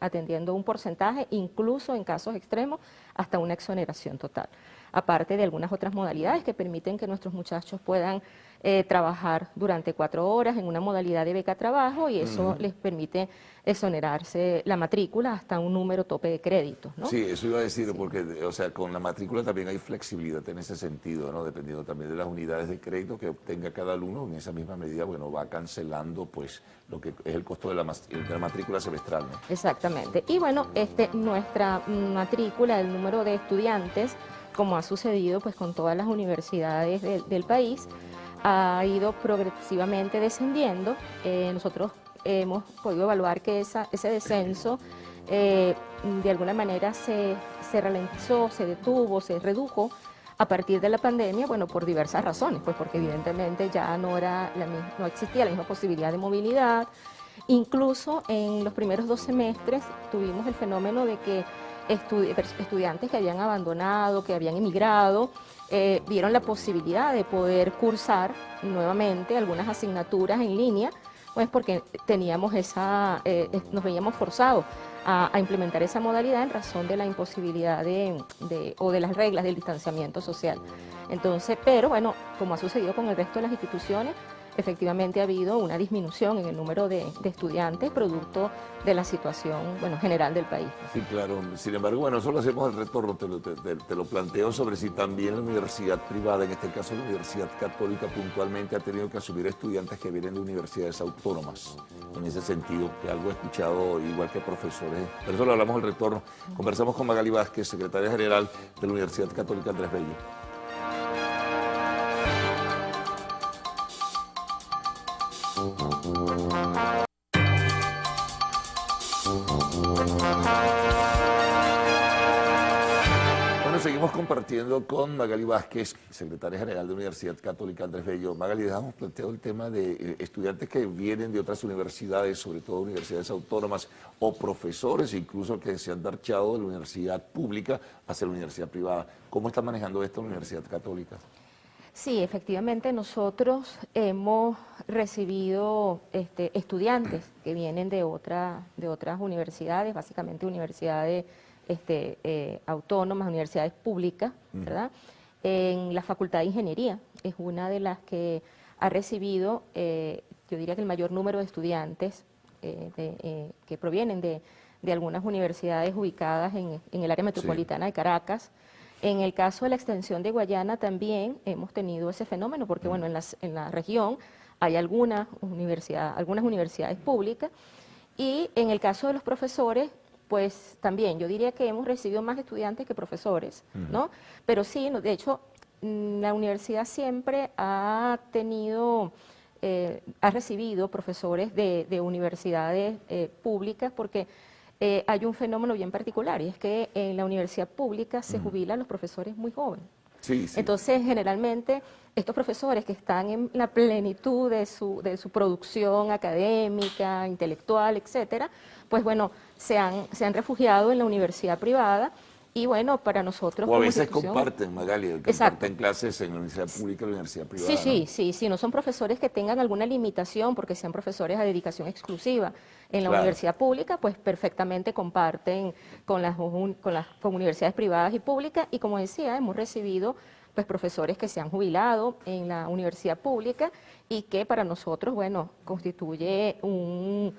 atendiendo un porcentaje, incluso en casos extremos, hasta una exoneración total. Aparte de algunas otras modalidades que permiten que nuestros muchachos puedan trabajar durante 4 horas en una modalidad de beca trabajo, y eso les permite exonerarse la matrícula hasta un número tope de créditos, ¿no?
Sí, eso iba a decir, porque, o sea, con la matrícula también hay flexibilidad en ese sentido, ¿no? Dependiendo también de las unidades de crédito que obtenga cada alumno, en esa misma medida, bueno, va cancelando, pues, lo que es el costo de la matrícula semestral, ¿no?
Exactamente. Y bueno, nuestra matrícula, el número de estudiantes, como ha sucedido pues con todas las universidades del país, ha ido progresivamente descendiendo. Nosotros hemos podido evaluar que ese descenso de alguna manera se ralentizó, se detuvo, se redujo a partir de la pandemia, bueno, por diversas razones, pues porque evidentemente ya no existía la misma posibilidad de movilidad. Incluso en los primeros 2 semestres tuvimos el fenómeno de que estudiantes que habían abandonado, que habían emigrado, vieron la posibilidad de poder cursar nuevamente algunas asignaturas en línea, pues porque teníamos nos veíamos forzados a implementar esa modalidad en razón de la imposibilidad o de las reglas del distanciamiento social. Entonces, pero bueno, como ha sucedido con el resto de las instituciones, efectivamente ha habido una disminución en el número de estudiantes producto de la situación, bueno, general del país.
Sí, claro. Sin embargo, bueno, eso lo hacemos al retorno. Te lo planteo sobre si también la universidad privada, en este caso la Universidad Católica, puntualmente ha tenido que asumir estudiantes que vienen de universidades autónomas. En ese sentido, que algo he escuchado igual que profesores. Pero eso lo hablamos al retorno. Conversamos con Magali Vázquez, secretaria general de la Universidad Católica Andrés Bello. Bueno, seguimos compartiendo con Magali Vázquez, secretaria general de la Universidad Católica Andrés Bello. Magali, dejamos planteado el tema de estudiantes que vienen de otras universidades, sobre todo universidades autónomas, o profesores, incluso que se han marchado de la universidad pública hacia la universidad privada. ¿Cómo está manejando esto la Universidad Católica?
Sí, efectivamente nosotros hemos recibido estudiantes que vienen de otras universidades, básicamente universidades autónomas, universidades públicas, ¿verdad? En la Facultad de Ingeniería es una de las que ha recibido, yo diría que el mayor número de estudiantes que provienen de algunas universidades ubicadas en el área metropolitana de Caracas. En el caso de la extensión de Guayana también hemos tenido ese fenómeno, porque bueno, en la región hay algunas universidades públicas, y en el caso de los profesores, pues también yo diría que hemos recibido más estudiantes que profesores, ¿no? Pero sí, de hecho, la universidad siempre ha recibido profesores de universidades públicas, porque hay un fenómeno bien particular, y es que en la universidad pública se jubilan los profesores muy jóvenes.
Sí, sí.
Entonces, generalmente, estos profesores que están en la plenitud de su producción académica, intelectual, etcétera, pues bueno, se han refugiado en la universidad privada. Y bueno, para nosotros
o a veces comparten, Magali, comparten clases en la universidad pública y la universidad privada.
Sí, no son profesores que tengan alguna limitación porque sean profesores a dedicación exclusiva en la universidad pública, pues perfectamente comparten con universidades privadas y públicas. Y como decía, hemos recibido pues profesores que se han jubilado en la universidad pública y que para nosotros, bueno, constituye un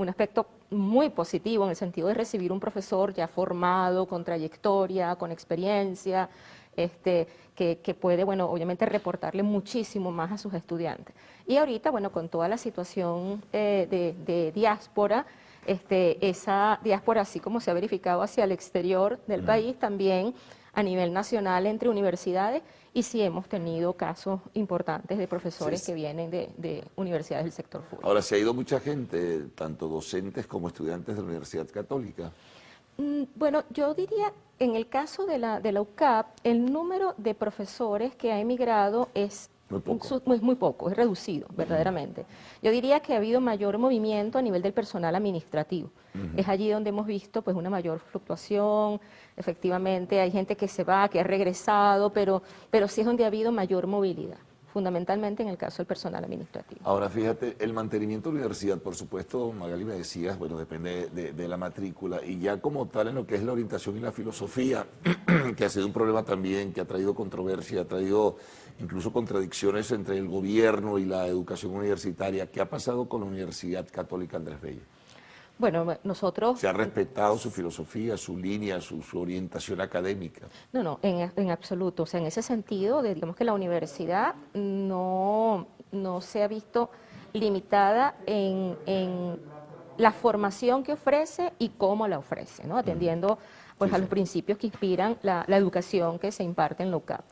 aspecto muy positivo en el sentido de recibir un profesor ya formado, con trayectoria, con experiencia, que puede, bueno, obviamente reportarle muchísimo más a sus estudiantes. Y ahorita, bueno, con toda la situación de diáspora, esa diáspora, así como se ha verificado hacia el exterior del país, también a nivel nacional entre universidades, y sí hemos tenido casos importantes de profesores que vienen de universidades del sector público.
Ahora, se ha ido mucha gente, tanto docentes como estudiantes de la Universidad Católica.
Bueno, yo diría, en el caso de la UCAP, el número de profesores que ha emigrado es muy poco, es reducido, verdaderamente. Yo diría que ha habido mayor movimiento a nivel del personal administrativo. Es allí donde hemos visto pues una mayor fluctuación, efectivamente hay gente que se va, que ha regresado, pero sí es donde ha habido mayor movilidad, fundamentalmente en el caso del personal administrativo.
Ahora, fíjate, el mantenimiento de la universidad, por supuesto, Magali, me decías, bueno, depende de la matrícula, y ya como tal en lo que es la orientación y la filosofía, que ha sido un problema también, que ha traído controversia, ha traído incluso contradicciones entre el gobierno y la educación universitaria. ¿Qué ha pasado con la Universidad Católica Andrés Bello?
Bueno, nosotros...
¿Se ha respetado su filosofía, su línea, su orientación académica?
No, en absoluto. O sea, en ese sentido, digamos que la universidad no se ha visto limitada en la formación que ofrece y cómo la ofrece, ¿no? Atendiendo pues, a los principios que inspiran la educación que se imparte en la UCAP.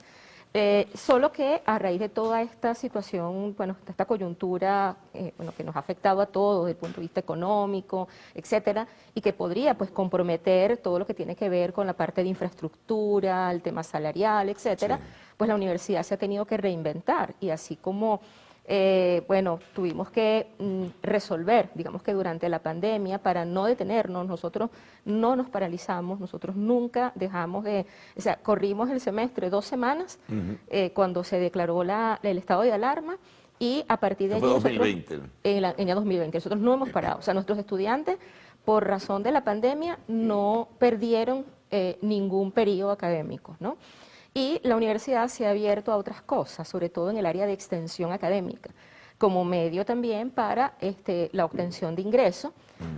Solo que a raíz de toda esta situación, bueno, esta coyuntura que nos ha afectado a todos desde el punto de vista económico, etcétera, y que podría pues comprometer todo lo que tiene que ver con la parte de infraestructura, el tema salarial, etcétera, pues la universidad se ha tenido que reinventar, y así como tuvimos que resolver, digamos que durante la pandemia, para no detenernos, nosotros no nos paralizamos, nosotros nunca dejamos o sea, corrimos el semestre 2 semanas cuando se declaró el estado de alarma, y a partir de allí,
2020.
En el 2020, nosotros no hemos parado, o sea, nuestros estudiantes, por razón de la pandemia, no perdieron ningún periodo académico, ¿no? Y la universidad se ha abierto a otras cosas, sobre todo en el área de extensión académica, como medio también para la obtención de ingresos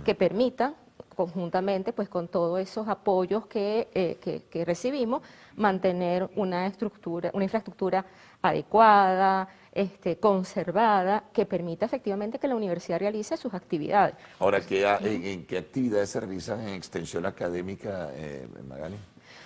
que permitan, conjuntamente pues, con todos esos apoyos que recibimos, mantener una infraestructura adecuada, conservada, que permita efectivamente que la universidad realice sus actividades.
Ahora, ¿en qué actividades se realizan en extensión académica, Magali?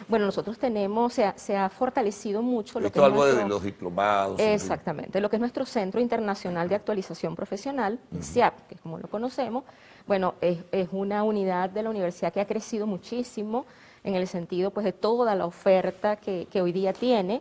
Bueno, nosotros tenemos, se ha fortalecido mucho lo que
es algo de los diplomados.
Exactamente, lo que es nuestro Centro Internacional de Actualización Profesional, CIAP, que como lo conocemos, bueno, es una unidad de la universidad que ha crecido muchísimo en el sentido pues de toda la oferta que hoy día tiene,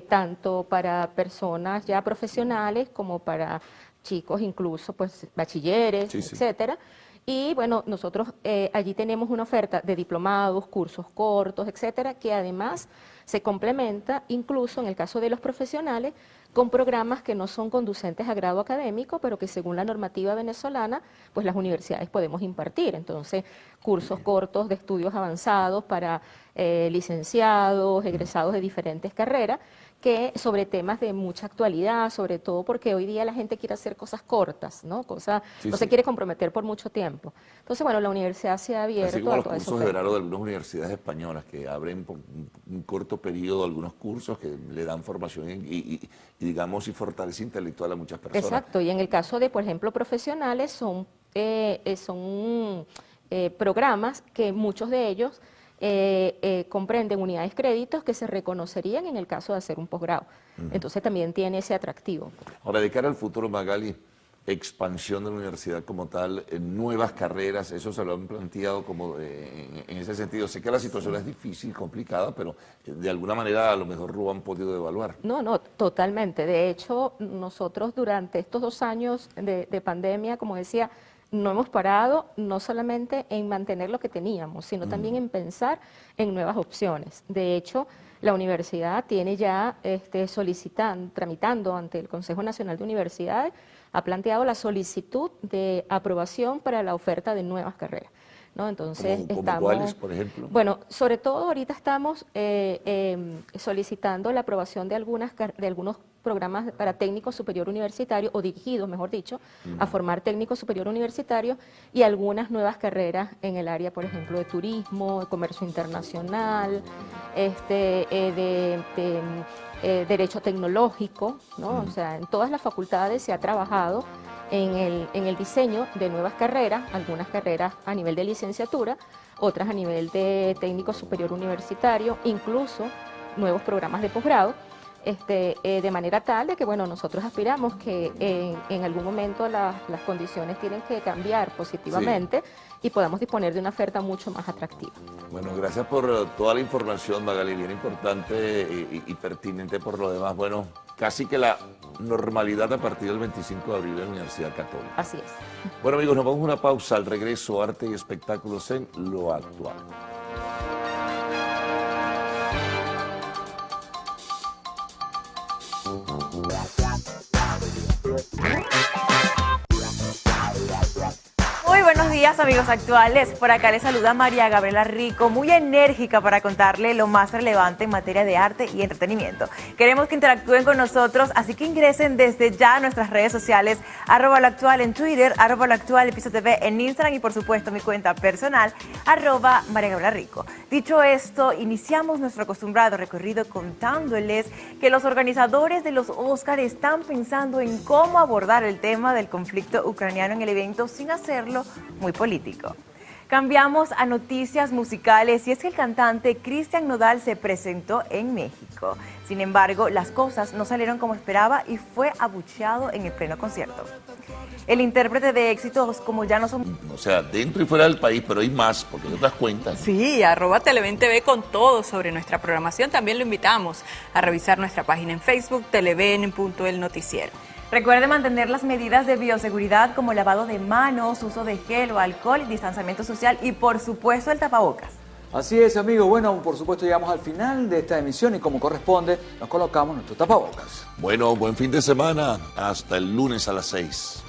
tanto para personas ya profesionales como para chicos incluso pues bachilleres, etcétera. Y bueno, nosotros allí tenemos una oferta de diplomados, cursos cortos, etcétera, que además se complementa incluso en el caso de los profesionales con programas que no son conducentes a grado académico, pero que según la normativa venezolana, pues las universidades podemos impartir. Entonces, cursos cortos de estudios avanzados para licenciados, egresados de diferentes carreras, que sobre temas de mucha actualidad, sobre todo porque hoy día la gente quiere hacer cosas cortas, ¿no? No se quiere comprometer por mucho tiempo. Entonces, bueno, la universidad se ha abierto
así como
a
los
todo eso.
cursos de verano de algunas universidades españolas que abren por un corto periodo algunos cursos que le dan formación y fortalece intelectual a muchas personas.
Exacto, y en el caso de, por ejemplo, profesionales son programas que muchos de ellos comprenden unidades créditos que se reconocerían en el caso de hacer un posgrado. Entonces también tiene ese atractivo.
Ahora, de cara al futuro, Magali, expansión de la universidad como tal, nuevas carreras, eso se lo han planteado como en ese sentido. Sé que la situación es difícil, complicada, pero de alguna manera a lo mejor lo han podido evaluar.
No, totalmente. De hecho, nosotros durante estos 2 años de pandemia, como decía, no hemos parado no solamente en mantener lo que teníamos, sino también en pensar en nuevas opciones. De hecho, la universidad tiene ya tramitando ante el Consejo Nacional de Universidades, ha planteado la solicitud de aprobación para la oferta de nuevas carreras. ¿no? Entonces
¿Como
estamos,
cuáles, por ejemplo?
Bueno, sobre todo ahorita estamos solicitando la aprobación de algunos programas para técnico superior universitario, o dirigidos, mejor dicho, a formar técnico superior universitario, y algunas nuevas carreras en el área, por ejemplo, de turismo, de comercio internacional, derecho tecnológico, ¿no? O sea, en todas las facultades se ha trabajado en el diseño de nuevas carreras, algunas carreras a nivel de licenciatura, otras a nivel de técnico superior universitario, incluso nuevos programas de posgrado, de manera tal de que, bueno, nosotros aspiramos que en algún momento las condiciones tienen que cambiar positivamente, y podamos disponer de una oferta mucho más atractiva.
Bueno, gracias por toda la información, Magali, bien importante y pertinente por lo demás. Bueno, casi que la normalidad a partir del 25 de abril en la Universidad Católica.
Así es.
Bueno, amigos, nos vamos a una pausa. Al regreso, arte y espectáculos en Lo Actual.
Muy buenos días, amigos actuales. Por acá les saluda María Gabriela Rico, muy enérgica para contarle lo más relevante en materia de arte y entretenimiento. Queremos que interactúen con nosotros, así que ingresen desde ya a nuestras redes sociales, @loactual en Twitter, @loactual Piso TV en Instagram, y por supuesto mi cuenta personal, @María Gabriela Rico. Dicho esto, iniciamos nuestro acostumbrado recorrido contándoles que los organizadores de los Óscar están pensando en cómo abordar el tema del conflicto ucraniano en el evento sin hacerlo muy político. Cambiamos a noticias musicales, y es que el cantante Cristian Nodal se presentó en México. Sin embargo, las cosas no salieron como esperaba y fue abucheado en el pleno concierto. El intérprete de éxitos como Ya no son...
O sea, dentro y fuera del país, pero hay más, porque hay otras cuentas.
Sí, @TelevenTV con todo sobre nuestra programación. También lo invitamos a revisar nuestra página en Facebook, Televen.el Noticiero.
Recuerde mantener las medidas de bioseguridad como lavado de manos, uso de gel o alcohol, distanciamiento social y, por supuesto, el tapabocas.
Así es, amigos. Bueno, por supuesto llegamos al final de esta emisión y como corresponde nos colocamos nuestro tapabocas.
Bueno, buen fin de semana. Hasta el lunes a las 6.